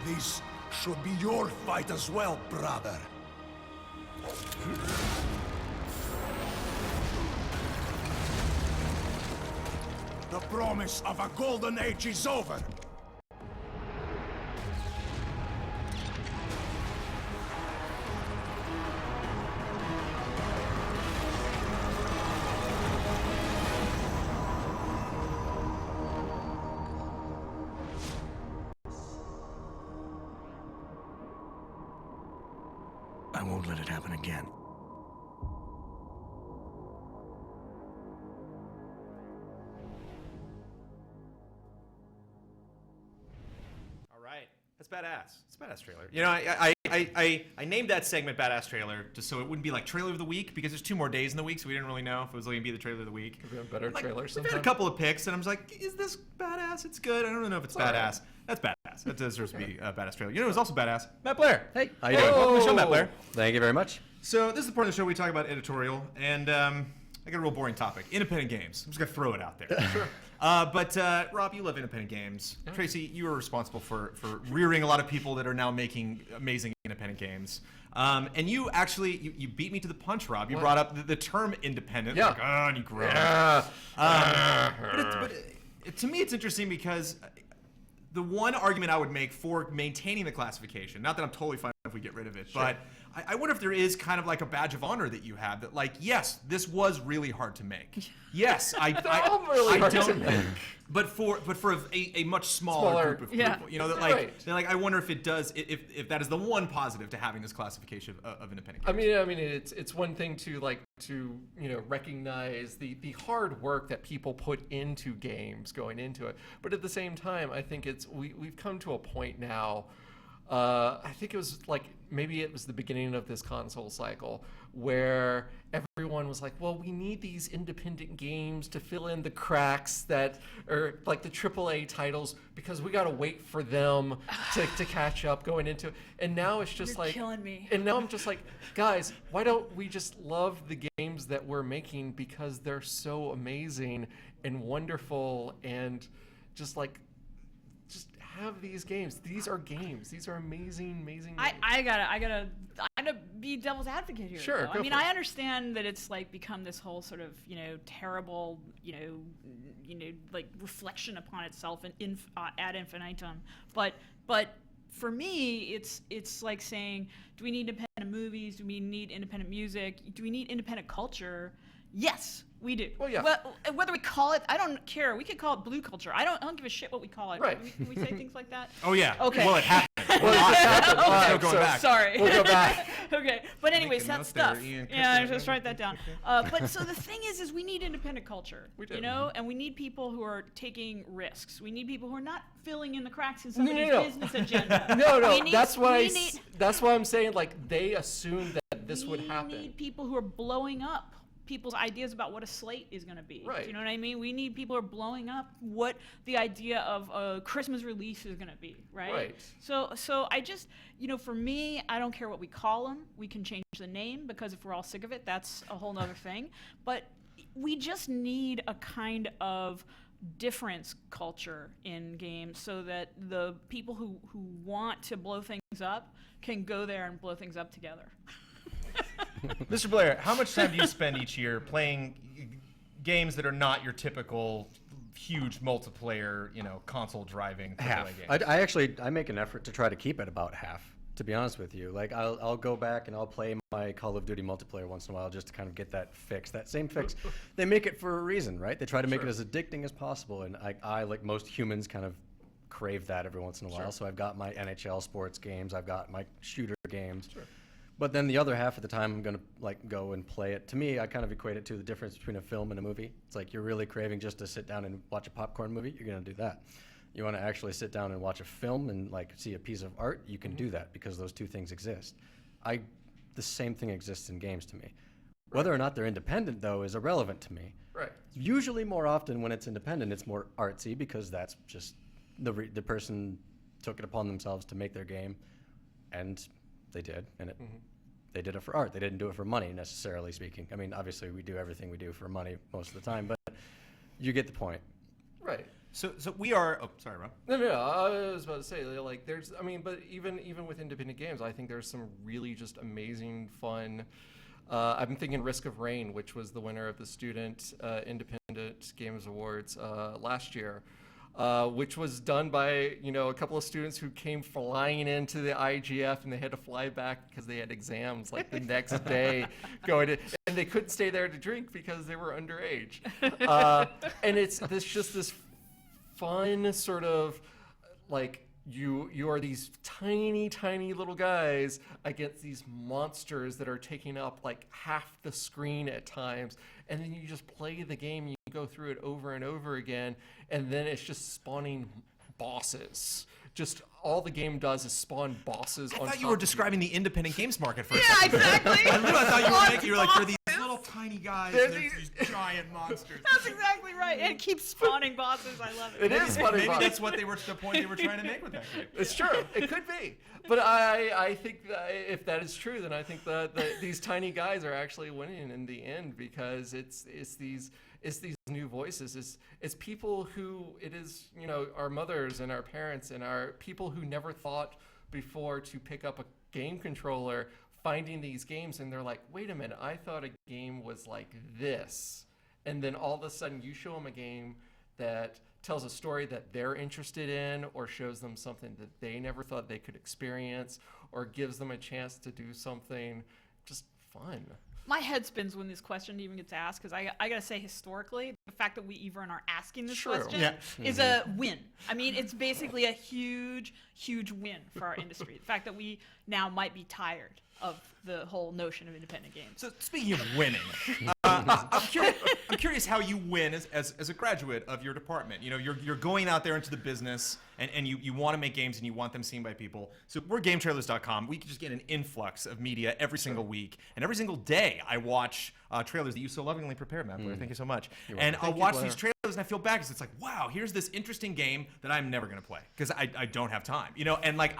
This should be your fight as well, brother. The promise of a golden age is over. I won't let it happen again. All right. That's badass. It's a badass trailer. You know, I named that segment Badass Trailer just so it wouldn't be like Trailer of the Week because there's 2 more days in the week, so we didn't really know if it was going to be the Trailer of the Week. Could we have better Like, trailers we've had a sometime? couple of picks, and I'm just like, is this badass? It's good. I don't know if it's badass. That's badass. That deserves to be a badass trailer. You know who's also badass? Matt Blair. Hey, how you doing? Welcome to the show, Matt Blair. Thank you very much. So this is the part of the show where we talk about editorial, and I got a real boring topic. Independent games. I'm just going to throw it out there. Sure. But Rob, you love independent games. Yeah. Tracy, you are responsible for rearing a lot of people that are now making amazing independent games. And you actually, you beat me to the punch, Rob. You brought up the term independent. Yeah. Like, oh, and you grow. To me, it's interesting because the one argument I would make for maintaining the classification, not that I'm totally fine if we get rid of it, but I wonder if there is kind of like a badge of honor that you have that, like, yes, this was really hard to make. Yes, but for a much smaller group of people, you know, that like I wonder if it does if that is the one positive to having this classification of independent games. I mean, it's one thing to recognize the hard work that people put into games going into it, but at the same time, I think we've come to a point now. I think it was like maybe it was the beginning of this console cycle where everyone was like, well, we need these independent games to fill in the cracks that are like the AAA titles because we got to wait for them to catch up going into it. And now it's just You're like killing me. And now I'm just like, guys, why don't we just love the games that we're making because they're so amazing and wonderful and just have these games. These are games. These are amazing games. I gotta be devil's advocate here. Sure, though. go I mean, for it. I understand that it's like become this whole sort of terrible like reflection upon itself and ad infinitum. But for me, it's like saying, do we need independent movies? Do we need independent music? Do we need independent culture? Yes, we do. Well, yeah. Whether we call it, I don't care. We could call it blue culture. I don't give a shit what we call it. Right. Can we say things like that? Oh yeah. Okay. Well, it happened. Well, No going back. Sorry. We'll go back. Okay, but anyways, Making that notes there, stuff. Ian. Yeah, just write that down. But so the thing is we need independent culture, We do. you know, and we need people who are taking risks. We need people who are not filling in the cracks in somebody's no. business agenda. No, We need- that's why we need- that's why I'm saying like they assumed that this would We happen. need people who are blowing up people's ideas about what a slate is going to be. Right. Do you know what I mean? We need people who are blowing up what the idea of a Christmas release is going to be, right? Right. So I just, you know, for me, I don't care what we call them. We can change the name because if we're all sick of it, that's a whole nother thing. But we just need a kind of difference culture in games so that the people who want to blow things up can go there and blow things up together. Mr. Blair, how much time do you spend each year playing games that are not your typical huge multiplayer, you know, console driving Half. AAA games? I make an effort to try to keep it about half. To be honest with you, like I'll go back and I'll play my Call of Duty multiplayer once in a while just to kind of get that fix. That same fix, they make it for a reason, right? They try to make it as addicting as possible, and I like most humans kind of crave that every once in a while. So I've got my NHL sports games, I've got my shooter games. But then the other half of the time, I'm gonna like go and play it. To me, I kind of equate it to the difference between a film and a movie. It's like you're really craving just to sit down and watch a popcorn movie, you're gonna do that. You want to actually sit down and watch a film and like see a piece of art, you can do that because those two things exist. The same thing exists in games to me. Whether or not they're independent though is irrelevant to me. Right. Usually, more often when it's independent, it's more artsy because that's just the person took it upon themselves to make their game, and they did, and they did it for art. They didn't do it for money, necessarily speaking. I mean, obviously, we do everything we do for money most of the time, but you get the point. Right. So we are. Oh, sorry, Rob. No, I was about to say, like, there's, I mean, but even with independent games, I think there's some really just amazing, fun. I'm thinking Risk of Rain, which was the winner of the Student Independent Games Awards last year, which was done by, you know, a couple of students who came flying into the IGF and they had to fly back because they had exams like the next day and they couldn't stay there to drink because they were underage. And it's just this fun sort of like you are these tiny little guys against these monsters that are taking up like half the screen at times, and then you just play the game, you go through it over and over again, and then it's just spawning bosses. Just all the game does is spawn bosses. I on thought you top were of describing the independent games market for a Yeah, second. exactly. I really thought you were like for these little tiny guys, They're there's these- these giant monsters. That's exactly right. And it keeps spawning bosses. I love it. It is funny. Maybe boss. that's what the point they were trying to make with that game. It's true. It could be. But I think that if that is true, then I think that these tiny guys are actually winning in the end because it's these new voices. It's people who it is, you know, our mothers and our parents and our people who never thought before to pick up a game controller, finding these games, and they're like, wait a minute, I thought a game was like this. And then all of a sudden you show them a game that tells a story that they're interested in, or shows them something that they never thought they could experience, or gives them a chance to do something just fun. My head spins when this question even gets asked because I gotta say, historically, the fact that we even are asking this True. question Yeah. is a win. I mean, it's basically a huge win for our industry. The fact that we now might be tired of the whole notion of independent games. So speaking of winning, I'm curious how you win as a graduate of your department. You know, you're going out there into the business and you want to make games and you want them seen by people. So we're GameTrailers.com. We can just get an influx of media every single week, and every single day I watch trailers that you so lovingly prepared, Matt Blair. Thank you so much. And I'll watch these trailers and I feel bad because it's like, wow, here's this interesting game that I'm never gonna play because I don't have time. You know, and like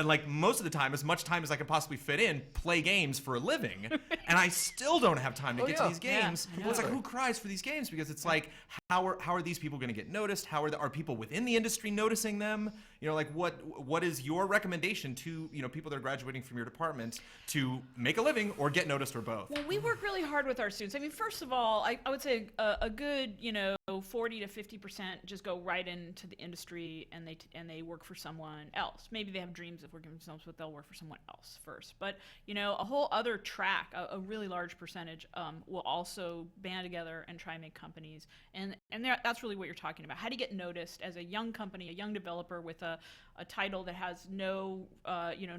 like most of the time, as much time as I can possibly fit in, play games for a living, and I still don't have time to get to these games. Yeah. It's like, who cries for these games? Because it's like, how are these people going to get noticed? How are people within the industry noticing them? You know, like what is your recommendation to, you know, people that are graduating from your department to make a living or get noticed or both? Well, we work really hard with our students. I mean, first of all, I would say a good, you know, 40 to 50% just go right into the industry and they work for someone else. Maybe they have dreams of working for themselves, but they'll work for someone else first. But a whole other track, a really large percentage, will also band together and try and make companies. And that's really what you're talking about. How do you get noticed as a young company, a young developer with a title that has no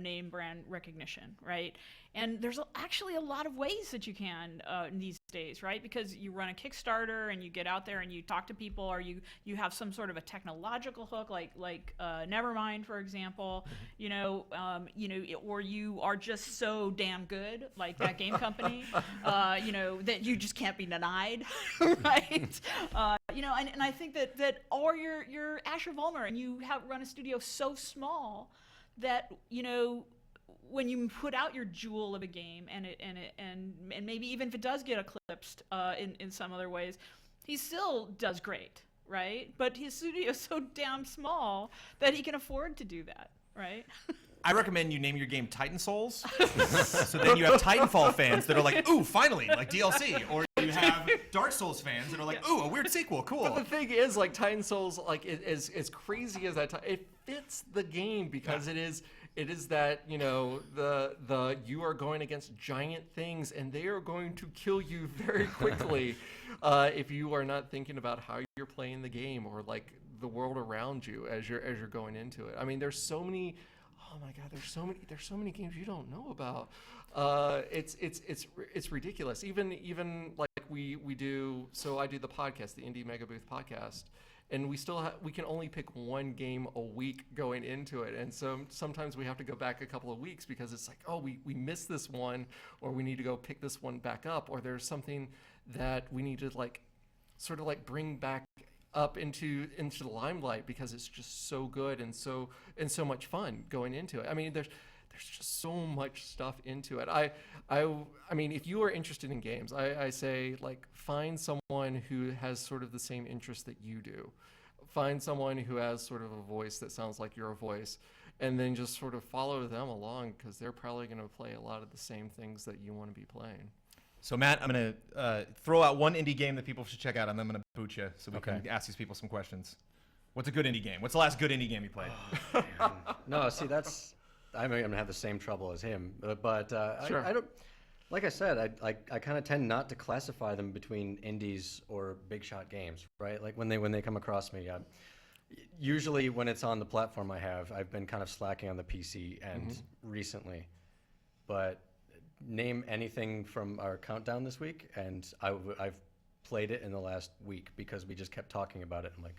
name brand recognition, right? And there's actually a lot of ways that you can these days, right? Because you run a Kickstarter and you get out there and you talk to people, or you have some sort of a technological hook, like Nevermind, for example, or you are just so damn good, like that game company, that you just can't be denied, right? And I think that or you're Asher Vollmer and you run a studio so small that when you put out your jewel of a game and maybe even if it does get eclipsed in some other ways, he still does great, right? But his studio is so damn small that he can afford to do that, right? I recommend you name your game Titan Souls, so then you have Titanfall fans that are like, ooh, finally, like DLC, or you have Dark Souls fans that are like, ooh, a weird sequel, cool. But the thing is, like Titan Souls, like as crazy as that, it fits the game because it is that the you are going against giant things and they are going to kill you very quickly if you are not thinking about how you're playing the game or like the world around you as you're going into it. I mean, there's so many. Oh my God, there's so many games you don't know about. It's ridiculous. Even like we do. So I do the podcast, the Indie Mega Booth podcast. And we can only pick one game a week going into it, and so sometimes we have to go back a couple of weeks because it's like, oh, we missed this one, or we need to go pick this one back up, or there's something that we need to sort of bring back up into the limelight because it's just so good and so much fun going into it. I mean, there's just so much stuff into it. I mean, if you are interested in games, I say find someone who has sort of the same interest that you do. Find someone who has sort of a voice that sounds like your voice, and then just sort of follow them along because they're probably going to play a lot of the same things that you want to be playing. So Matt, I'm going to throw out one indie game that people should check out, and then I'm going to boot you so we can ask these people some questions. What's a good indie game? What's the last good indie game you played? No, see, that's... I'm going to have the same trouble as him, but sure. I don't. Like I said, I kind of tend not to classify them between indies or big shot games, right? Like when they come across me, usually when it's on the platform I've been kind of slacking on the PC end recently, but name anything from our countdown this week, and I've played it in the last week because we just kept talking about it. I'm like,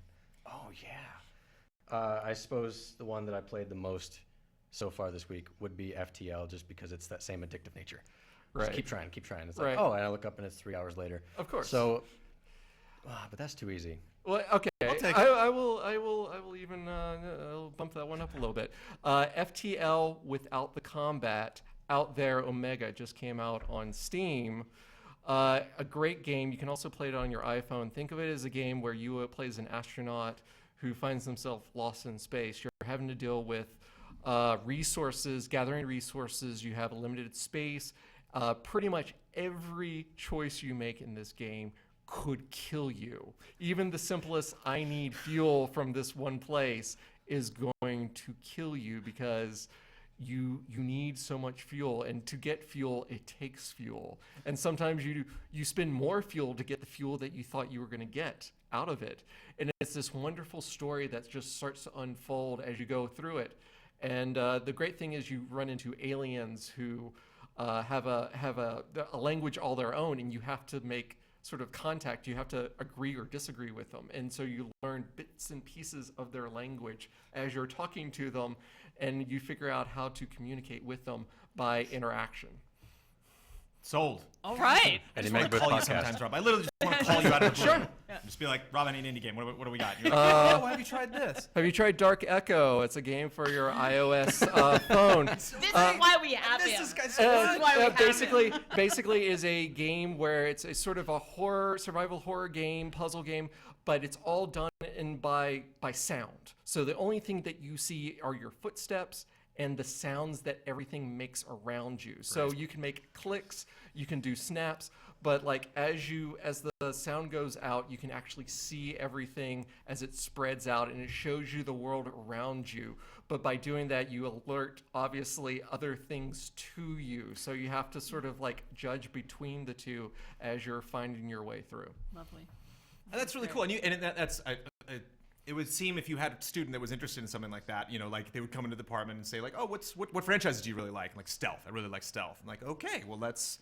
oh yeah. I suppose the one that I played the most so far this week would be FTL, just because it's that same addictive nature. Right. Just keep trying. It's like, oh, and I look up and it's 3 hours later. Of course. So, but that's too easy. Well, okay. I will even I'll bump that one up a little bit. FTL without the combat, Out There Omega, just came out on Steam. A great game. You can also play it on your iPhone. Think of it as a game where you play as an astronaut who finds himself lost in space. You're having to deal with resources, gathering resources. You have a limited space. Pretty much every choice you make in this game could kill you. Even the simplest, I need fuel from this one place, is going to kill you because you need so much fuel, and to get fuel, it takes fuel. And sometimes you spend more fuel to get the fuel that you thought you were going to get out of it. And it's this wonderful story that just starts to unfold as you go through it. And the great thing is you run into aliens who have a language all their own, and you have to make sort of contact. You have to agree or disagree with them. And so you learn bits and pieces of their language as you're talking to them, and you figure out how to communicate with them by interaction. Sold. All right. I just want to call you sometimes, Rob. I literally just want to call you out of the blue. Just be like, Rob, I need an indie game. What do we got? You're like, oh, have you tried this? Have you tried Dark Echo? It's a game for your iOS phone. This is why we have him. Basically is a game where it's a sort of a survival horror game, puzzle game, but it's all done by sound. So the only thing that you see are your footsteps and the sounds that everything makes around you. So you can make clicks, you can do snaps, but as the sound goes out, you can actually see everything as it spreads out, and it shows you the world around you. But by doing that, you alert, obviously, other things to you. So you have to sort of like judge between the two as you're finding your way through. Lovely. And that's really cool. And that's it would seem if you had a student that was interested in something like that, like they would come into the department and say like, oh, what franchises do you really like? Like Stealth. I really like Stealth. I'm like, okay, well let's,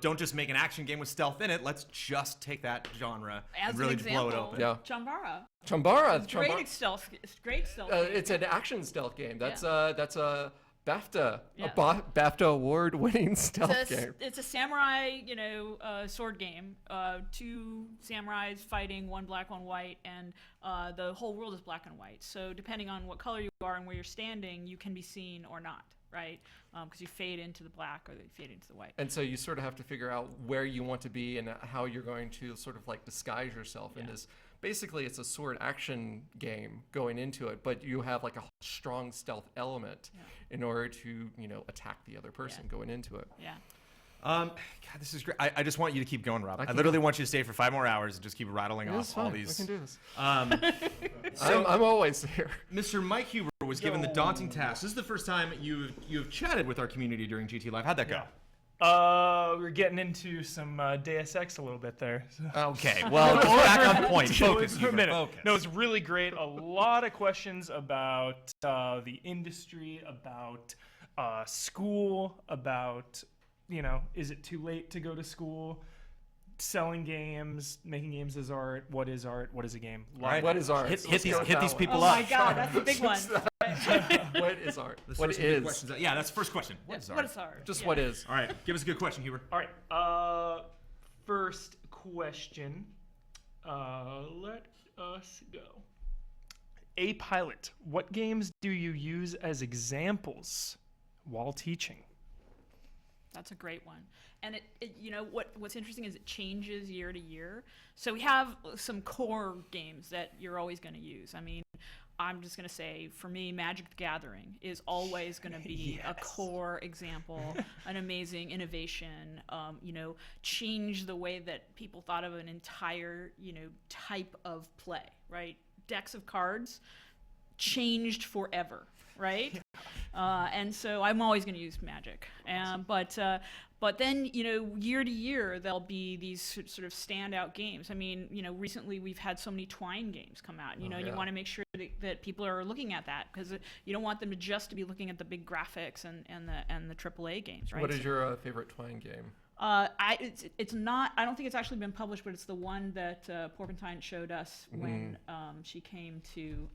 don't just make an action game with stealth in it. Let's just take that genre As and really an example, blow it open. Yeah. Chambara. Great stealth. It's great stealth. It's an action stealth game. That's a BAFTA, Yeah. BAFTA award-winning stealth game. It's a samurai, sword game. Two samurais fighting, one black, one white, and the whole world is black and white. So depending on what color you are and where you're standing, you can be seen or not, right? Because you fade into the black or you fade into the white. And so you sort of have to figure out where you want to be and how you're going to sort of like disguise yourself in this. Basically, it's a sword action game going into it, but you have like a strong stealth element in order to, attack the other person going into it. Yeah. God, this is great. I just want you to keep going, Rob. I literally want you to stay for 5 more hours and just keep rattling off all these. We can do this. So, I'm always here. Mr. Mike Huber was given the daunting task. This is the first time you've chatted with our community during GT Live. How'd that go? We're getting into some Deus Ex a little bit there. So. Okay, well, back on point. Focus, For a Huber, minute. focus. No, it's really great. A lot of questions about the industry, about school, about, is it too late to go to school? Selling games, making games as art. What is art? What is a game? Right. What is art? Hit these people Oh up. my God, that's a big one. What is art? Let's What throw some good is? questions out. Yeah, that's the first question. What is art? What is art? Just Yeah. what is? All right, give us a good question, Huber. All right. First question. Let us go. A pilot. What games do you use as examples while teaching? That's a great one. And what's interesting is it changes year to year. So we have some core games that you're always going to use. I mean, I'm just going to say, for me, Magic the Gathering is always going to be a core example, an amazing innovation, change the way that people thought of an entire, type of play, right? Decks of cards changed forever, right? And so I'm always going to use Magic. But then, year to year, there'll be these sort of standout games. I mean, recently we've had so many Twine games come out. You want to make sure that people are looking at that, because you don't want them to just be looking at the big graphics and the AAA games, right? What is your favorite Twine game? It's not. I don't think it's actually been published, but it's the one that Porpentine showed us when she came to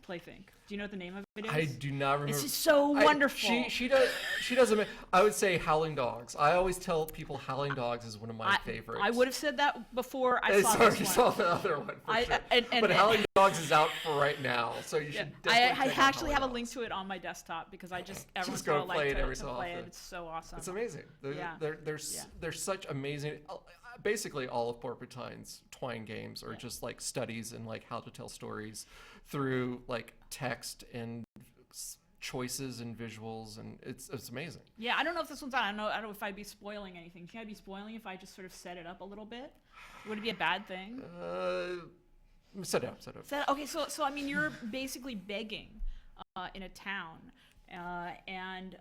Playthink. Do you know what the name of it is? I do not remember. It's just so wonderful. She does. I would say Howling Dogs. I always tell people Howling Dogs is one of my favorites. I would have said that before I saw Sorry, this you one. saw the other one. But Howling Dogs is out for right now, so you should. I actually have a link to it on my desktop because I just every once in a while like to play it. It's so awesome. It's amazing. They're such amazing. Basically, all of Porpentine's Twine games are just like studies in like how to tell stories through like text and choices and visuals, and it's amazing. Yeah, I don't know if this one's on. I don't know if I'd be spoiling anything. Think I'd be spoiling if I just sort of set it up a little bit? Would it be a bad thing? Set it up. Okay, so I mean, you're basically begging in a town, and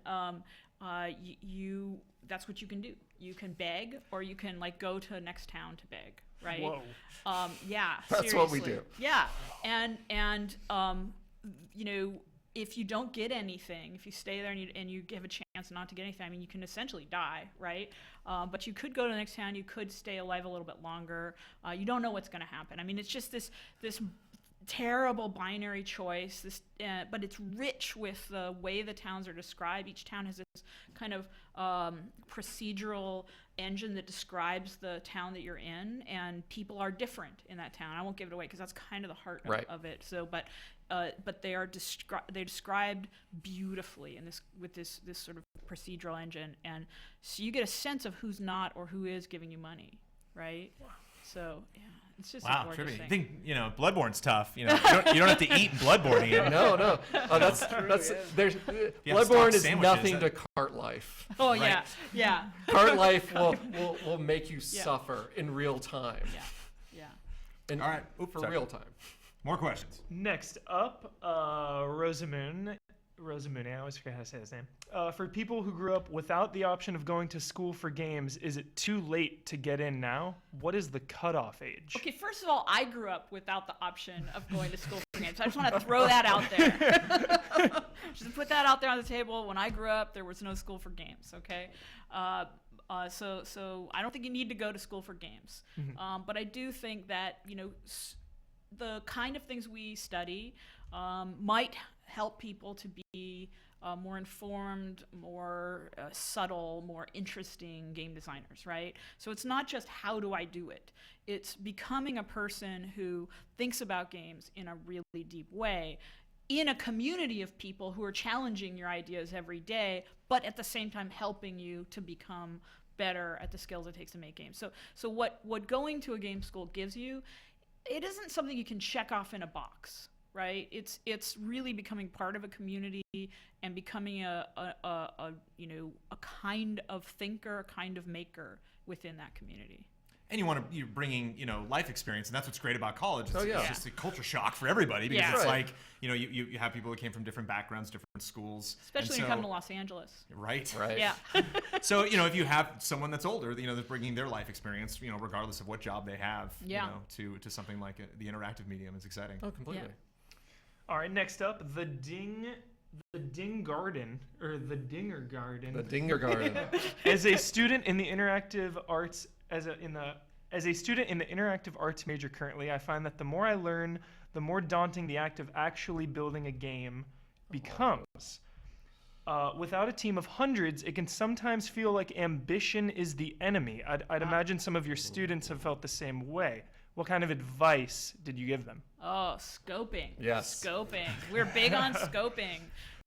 you that's what you can do. You can beg, or you can like go to the next town to beg, right? Whoa. Yeah. That's seriously. what we do. Yeah, and if you don't get anything, if you stay there and you give a chance not to get anything, I mean, you can essentially die, right? But you could go to the next town. You could stay alive a little bit longer. You don't know what's going to happen. I mean, it's just this terrible binary choice. But it's rich with the way the towns are described. Each town has this kind of procedural engine that describes the town that you're in, and people are different in that town. I won't give it away because that's kind of the heart of it. So, but they are they're described beautifully in with this sort of procedural engine, and so you get a sense of who's not or who is giving you money, right? Wow. So yeah. it's just a Wow, gorgeous trippy. thing. I think, Bloodborne's tough. You don't have to eat in Bloodborne, Ian. No. Oh, that's yeah. there's have Bloodborne stock is sandwiches, nothing that- to cart life. Oh Right. yeah. Cart life will make you suffer in real time. Yeah. And All right. for Sorry. real time. More questions. Next up, Rosamund. I always forget how to say his name. For people who grew up without the option of going to school for games, is it too late to get in now? What is the cutoff age? Okay, first of all, I grew up without the option of going to school for games. I just want to throw that out there. Just put that out there on the table. When I grew up, there was no school for games. Okay, so I don't think you need to go to school for games. But I do think that the kind of things we study might help people to be more informed, more subtle, more interesting game designers, right? So it's not just how do I do it. It's becoming a person who thinks about games in a really deep way in a community of people who are challenging your ideas every day, but at the same time helping you to become better at the skills it takes to make games. So what going to a game school gives you, it isn't something you can check off in a box. Right, it's really becoming part of a community and becoming a kind of thinker, a kind of maker within that community. And you're bringing life experience, and that's what's great about college. It's, yeah. it's just a culture shock for everybody because Yeah. it's Right. like you have people that came from different backgrounds, different schools, Especially when you come to Los Angeles. right. Right. Yeah. So if you have someone that's older, that's bringing their life experience, regardless of what job they have, Yeah. to something like the interactive medium is exciting. Oh, completely. Yeah. All right, next up, the Ding Garden, or the Dinger Garden. The Dinger Garden. As a student in the interactive arts, as a student in the interactive arts major currently, I find that the more I learn, the more daunting the act of actually building a game becomes. Without a team of hundreds, it can sometimes feel like ambition is the enemy. I'd imagine some of your students have felt the same way. What kind of advice did you give them? Oh, scoping. Yes. Scoping. We're big on scoping.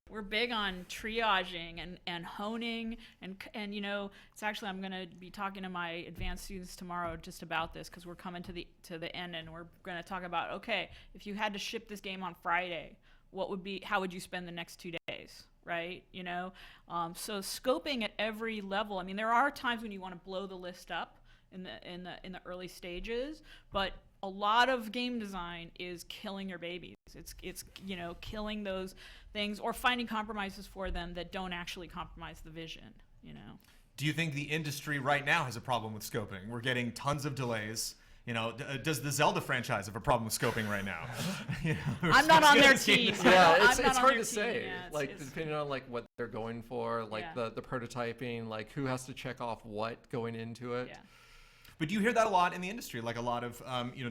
We're big on triaging and honing and it's actually, I'm going to be talking to my advanced students tomorrow just about this because we're coming to the end and we're going to talk about, okay, if you had to ship this game on Friday, how would you spend the next 2 days? Right? So scoping at every level. I mean, there are times when you want to blow the list up in the early stages, but a lot of game design is killing your babies. It's killing those things or finding compromises for them that don't actually compromise the vision. Do you think the industry right now has a problem with scoping? We're getting tons of delays. Does the Zelda franchise have a problem with scoping right now? I'm not on their team. Yeah, I'm it's not on hard their to team. say. Yeah, Depending on what they're going for, Yeah. the prototyping, who has to check off what going into it. Yeah. But you hear that a lot in the industry, like a lot of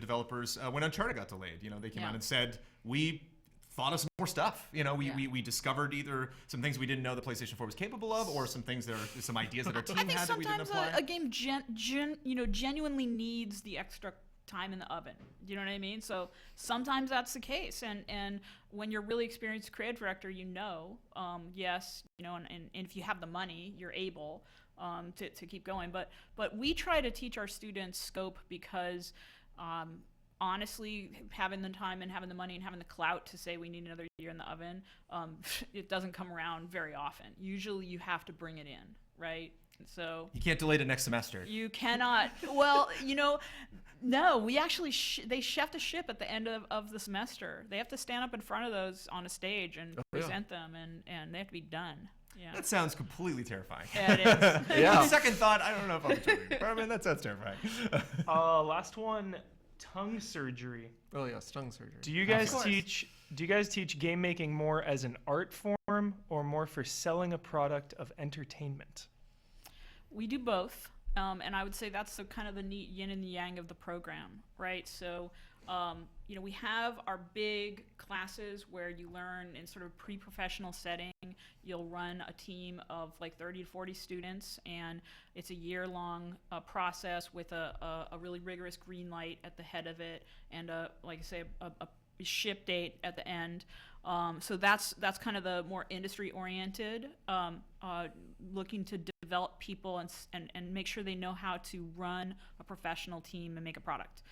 developers. When Uncharted got delayed, they came Yeah. out and said we thought of some more stuff. We discovered either some things we didn't know the PlayStation 4 was capable of, or some things some ideas that our team I think had that we didn't sometimes apply. a game genuinely needs the extra time in the oven. Do you know what I mean? So sometimes that's the case, and when you're really experienced creative director, yes, and if you have the money, you're able to keep going. But we try to teach our students scope because honestly, having the time and having the money and having the clout to say we need another year in the oven, it doesn't come around very often. Usually you have to bring it in, right? So You can't delay to next semester. you cannot. Well, no. We actually they have to ship at the end of the semester. They have to stand up in front of those on a stage and present them, and they have to be done. Yeah. That sounds completely terrifying. Yeah, it is. Yeah. Second thought, I don't know if I'm but I mean, that sounds terrifying. Last one, tongue surgery. Oh yes, tongue surgery. Do you guys teach game making more as an art form or more for selling a product of entertainment? We do both, and I would say that's the kind of the neat yin and yang of the program, right? So, we have our big classes where you learn in sort of pre-professional setting. You'll run a team of 30 to 40 students, and it's a year-long process with a really rigorous green light at the head of it, and a ship date at the end. So that's kind of the more industry-oriented, looking to develop people and make sure they know how to run a professional team and make a product.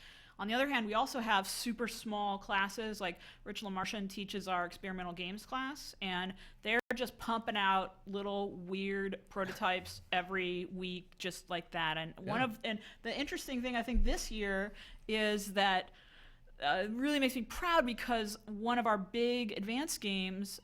On the other hand, we also have super small classes, like Rich LaMartian teaches our experimental games class, and they're just pumping out little weird prototypes every week, just like that. And and the interesting thing I think this year is that it really makes me proud because one of our big advanced games,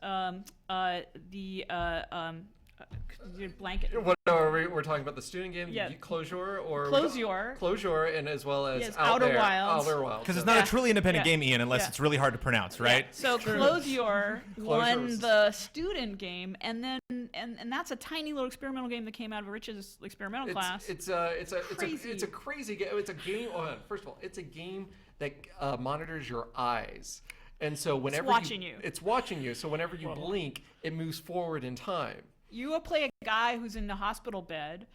blanket. What are we're talking about the student game, Yeah. Closure or Closure, and as well as Yes, Outer Wilds. Outer Wilds. Because it's not a truly independent Yeah. game, Ian, unless Yeah. it's really hard to pronounce, right? Yeah. So Closure won was- the student game, and then and that's a tiny little experimental game that came out of Rich's experimental class. It's a Crazy. crazy game. It's a game. First of all, it's a game that monitors your eyes, and so whenever it's watching you. So whenever you blink, it moves forward in time. You play a guy who's in the hospital bed,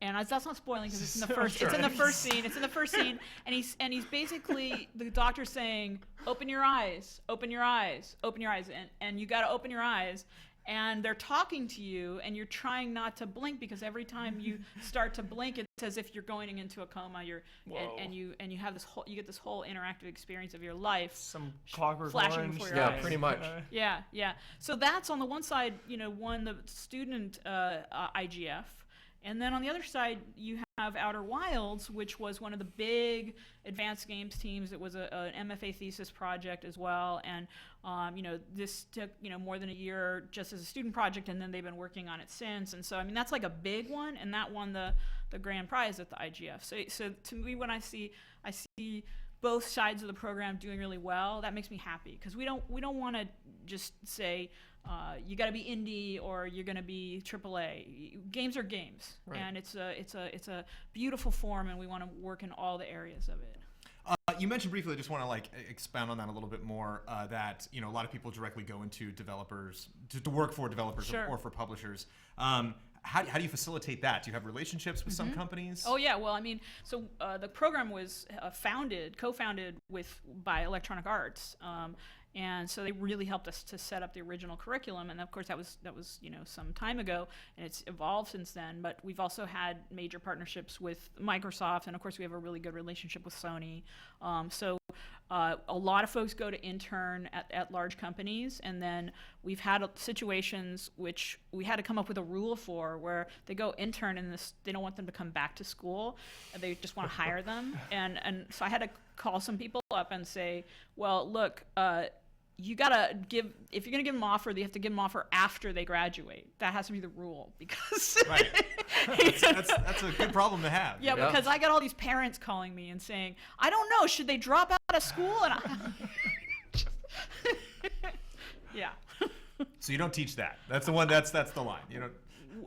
and that's not spoiling because it's in the first. It's in the first scene. It's in the first scene, and he's basically the doctor's saying, "Open your eyes, open your eyes, open your eyes," and you got to open your eyes. And they're talking to you, and you're trying not to blink because every time you start to blink, it's as if you're going into a coma. And you have this whole you get this whole interactive experience of your life. Some Clockwork flashing Orange. before your Yeah, eyes. pretty much. Yeah. So that's on the one side, won the student IGF. And then on the other side, you have Outer Wilds, which was one of the big advanced games teams. It was an MFA thesis project as well. And, this took, more than a year just as a student project, and then they've been working on it since. And so, that's like a big one, and that won the grand prize at the IGF. So to me, when I see both sides of the program doing really well, that makes me happy because we don't want to just say you got to be indie or you're going to be AAA. Games are games, Right. and it's a beautiful form, and we want to work in all the areas of it. You mentioned briefly, I just want to expound on that a little bit more, that a lot of people directly go into developers to work for developers Sure. or for publishers. How do you facilitate that? Do you have relationships with some companies? Oh yeah, well the program was co-founded by Electronic Arts, and so they really helped us to set up the original curriculum. And of course that was some time ago, and it's evolved since then. But we've also had major partnerships with Microsoft, and of course we have a really good relationship with Sony. A lot of folks go to intern at large companies, and then we've had situations which we had to come up with a rule for where they go intern and they don't want them to come back to school, and they just want to hire them. And so I had to call some people up and say, well, look, you gotta if you're gonna give them an offer, you have to give them an offer after they graduate. That has to be the rule because Right. That's a good problem to have. Yeah, because I got all these parents calling me and saying, I don't know, should they drop out of school? And yeah. So you don't teach that. That's the one. That's the line. You don't.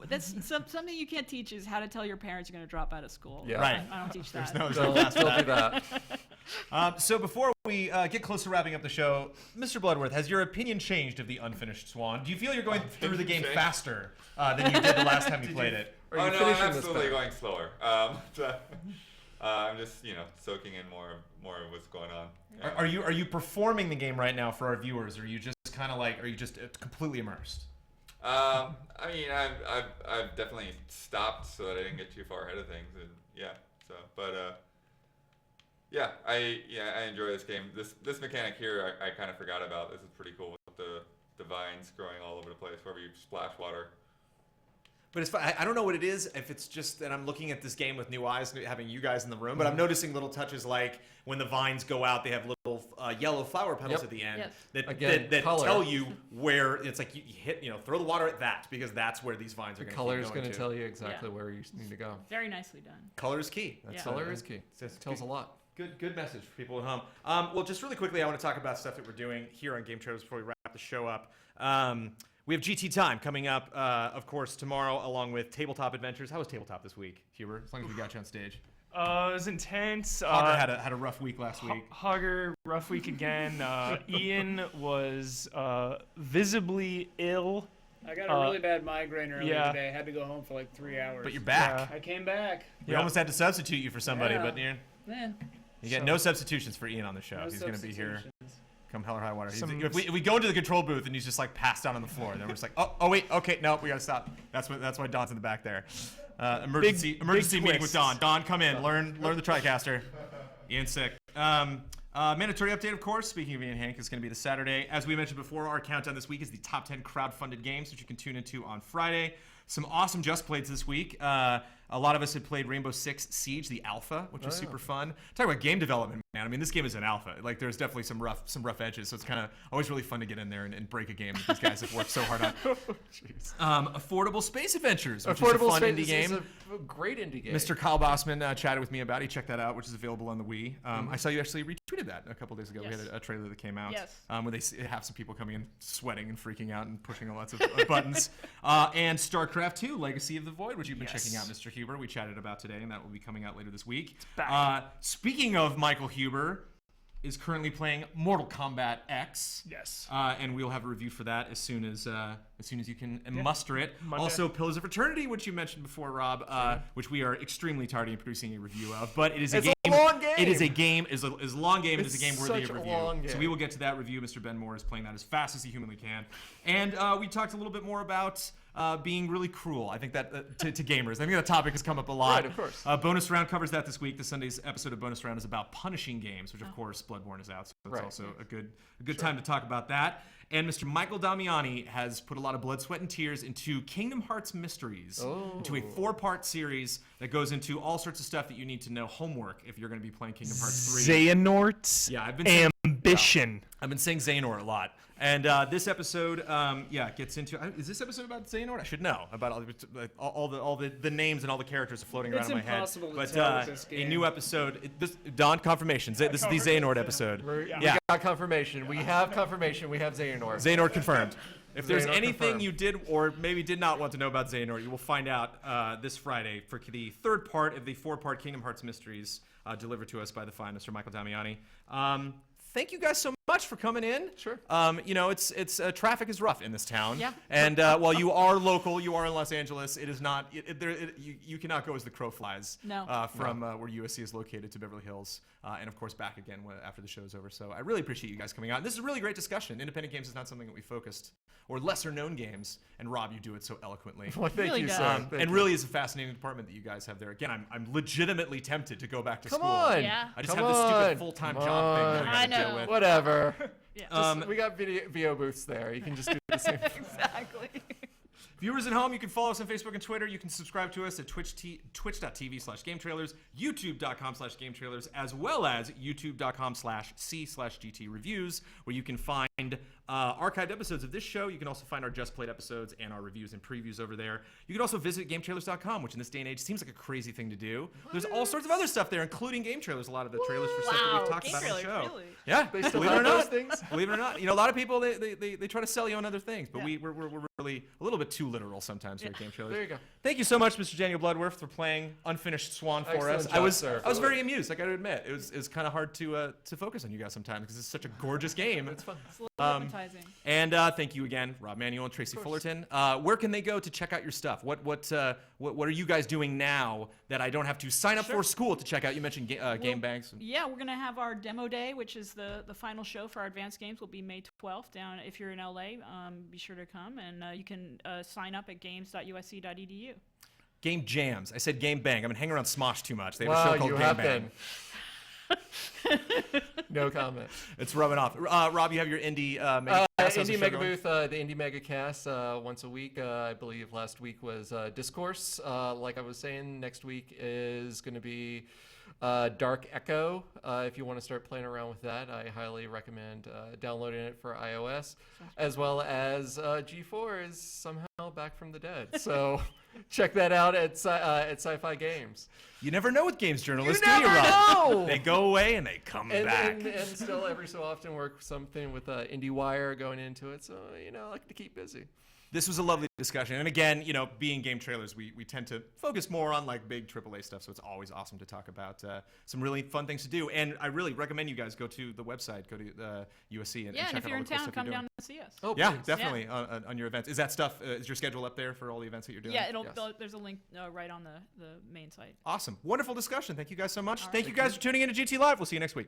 That's something you can't teach is how to tell your parents you're going to drop out of school. Yeah. Right. I don't teach that. There's no class for Don't do that. that. So before we get close to wrapping up the show, Mr. Bloodworth, has your opinion changed of the Unfinished Swan? Do you feel you're going through the game faster than you did the last time you played it? Are Oh you no, I'm finishing this absolutely back? going slower. I'm just soaking in more of what's going on. Yeah. Are you performing the game right now for our viewers? Or are you just kind of are you just completely immersed? I mean, I've definitely stopped so that I didn't get too far ahead of things, and I enjoy this game. This mechanic here, I kind of forgot about. This is pretty cool with the vines growing all over the place wherever you splash water. But it's fine. I don't know what it is, if it's just that I'm looking at this game with new eyes, having you guys in the room, but I'm noticing little touches like when the vines go out, they have little yellow flower petals Yep. at the end Yes. that Color. tell you where it's like you hit, throw the water at that because that's where these vines are The going to color is going going to to tell you exactly where you need to go. Very nicely done. Color is key. Yeah. Color is key. It's Tells a lot. Good message for people at home. Well, just really quickly, I want to talk about stuff that we're doing here on Game Trailers before we wrap the show up. We have GT Time coming up, of course, tomorrow, along with Tabletop Adventures. How was Tabletop this week, Huber? As long as we got you on stage. It was intense. Hogger had a rough week last week. Hogger, rough week again. Ian was visibly ill. I got a really bad migraine earlier yeah. today. I had to go home for like 3 hours. But you're back. Yeah. I came back. We almost had to substitute you for somebody, Yeah. but Ian, Man, you get no substitutions for Ian on the show. no He's going to be here. substitutions. Come hell or high water. Some- If we go into the control booth and he's just passed out on the floor, then we're just oh wait, okay, no, we gotta stop. That's why Don's in the back there. Emergency big meeting with twists. Don. Don, come in, learn the TriCaster. Ian's sick. Mandatory update, of course. Speaking of Ian Hank, is going to be this Saturday. As we mentioned before, our countdown this week is the top 10 crowdfunded games, which you can tune into on Friday. Some awesome Just Plays this week. A lot of us had played Rainbow Six Siege, the alpha, which was super fun. Talk about game development, man. I mean, this game is an alpha. Like, there's definitely some rough edges, so it's kind of always really fun to get in there and break a game that these guys have worked so hard on. Affordable Space Adventures, which is a fun indie game. It's a great indie game. Mr. Kyle Bossman chatted with me about it. He checked that out, which is available on the Wii. I saw you actually retweeted that a couple days ago. Yes. We had a trailer that came out Yes. where they have some people coming in sweating and freaking out and pushing lots of buttons. And StarCraft 2, Legacy of the Void, which you've been checking out, Mr. Huber. We chatted about today, and that will be coming out later this week. Speaking of Michael Huber, is currently playing Mortal Kombat X. Yes. And we'll have a review for that as soon as you can muster it. Monday. Also, Pillars of Eternity, which you mentioned before, Rob, which we are extremely tardy in producing a review of. But it is a long game. It is a game. Is a long game. It is a game worthy such of a review. long game. So we will get to that review. Mr. Ben Moore is playing that as fast as he humanly can. And we talked a little bit more about being really cruel. I think that to gamers. I think that topic has come up a lot. Right, of course. Bonus Round covers that this week. This Sunday's episode of Bonus Round is about punishing games, which of course Bloodborne is out, so it's also a good time to talk about that. And Mr. Michael Damiani has put a lot of blood, sweat, and tears into Kingdom Hearts Mysteries, into a 4-part series that goes into all sorts of stuff that you need to know, homework, if you're going to be playing Kingdom Hearts 3. Xehanort's ambition. I've been saying Xehanort a lot. And this episode, gets into. Is this episode about Xehanort? I should know about all the names and all the characters floating around in my head. It's impossible to but tell with this game. a new episode. Dawn confirmation. This is the Xehanort episode. We got confirmation. We have confirmation. We have Xehanort. Xehanort confirmed. If there's Xehanort anything confirmed. you did or maybe did not want to know about Xehanort, you will find out this Friday for the third part of the 4-part Kingdom Hearts Mysteries delivered to us by the fine Mr. Michael Damiani. Thank you guys so much for coming in. Sure. It's traffic is rough in this town. Yeah. And while you are local, you are in Los Angeles. It is not. You cannot go as the crow flies. No. From where USC is located to Beverly Hills, and of course back again after the show is over. So I really appreciate you guys coming out. And this is a really great discussion. Independent games is not something that we focused, or lesser known games. And Rob, you do it so eloquently. Well, thank Really you, does. sir. Thank And you. really is a fascinating department that you guys have there. Again, I'm legitimately tempted to go back to Come school. on. Yeah. I just Come have this stupid on. full-time Come job thing that on. I gotta I deal know. with. Whatever. Yeah. We got VO booths there. You can just do the same thing. Exactly. Viewers at home, you can follow us on Facebook and Twitter. You can subscribe to us at twitch.tv/GameTrailers, youtube.com/GameTrailers, as well as youtube.com/C/GT Reviews, where you can find archived episodes of this show. You can also find our Just Played episodes and our reviews and previews over there. You can also visit GameTrailers.com, which in this day and age seems like a crazy thing to do. There's all sorts of other stuff there, including Game Trailers, a lot of the trailers for stuff that Wow, we've talked Game about on the Trailers, show. really? Yeah, They still believe it or have those not. things? Believe it or not. A lot of people, they try to sell you on other things, but Yeah. we're really a little bit too literal sometimes here at Game Trailers. There you go. Thank you so much, Mr. Daniel Bloodworth, for playing Unfinished Swan for Excellent us. job, sir. I was very amused. I got to admit, it was kind of hard to focus on you guys sometimes because it's such a gorgeous game. It's fun. It's a little hypnotizing. And thank you again, Rob Manuel and Tracy Fullerton. Where can they go to check out your stuff? What are you guys doing now that I don't have to sign up for school to check out? You mentioned Game Banks. Yeah, we're going to have our demo day, which is the final show for our advanced games. Will be May 12th down. If you're in LA, be sure to come. And you can sign up at games.usc.edu. Game Jams. I said Game Bang. I've been hanging around Smosh too much. They have a Wow, show called you Game have Bang. been. No comment. It's rubbing off. Rob, you have your indie Mega Cast. How's the Indie show Mega going? Booth, the Indie Mega Cast, once a week. I believe last week was Discourse. Like I was saying, next week is going to be Dark Echo. If you want to start playing around with that, I highly recommend downloading it for iOS, as well as G4 is somehow back from the dead. So check that out at Sci-Fi Games. You never know with games journalists, You do you, never Rob? know! They go away and they come back. And still every so often work something with IndieWire going into it. So, I like to keep busy. This was a lovely discussion. And again, being Game Trailers, we tend to focus more on like big AAA stuff. So it's always awesome to talk about some really fun things to do. And I really recommend you guys go to the website, go to USC, and Yeah, check and if out you're all in the cool town, stuff come you're down doing. and see us. Oh, Yeah, please. definitely on your events. Is that stuff? Is your schedule up there for all the events that you're doing? Yeah, Yes. there's a link right on the main site. Awesome. Wonderful discussion. Thank you guys so much. All Thank right. you guys for tuning in to GT Live. We'll see you next week.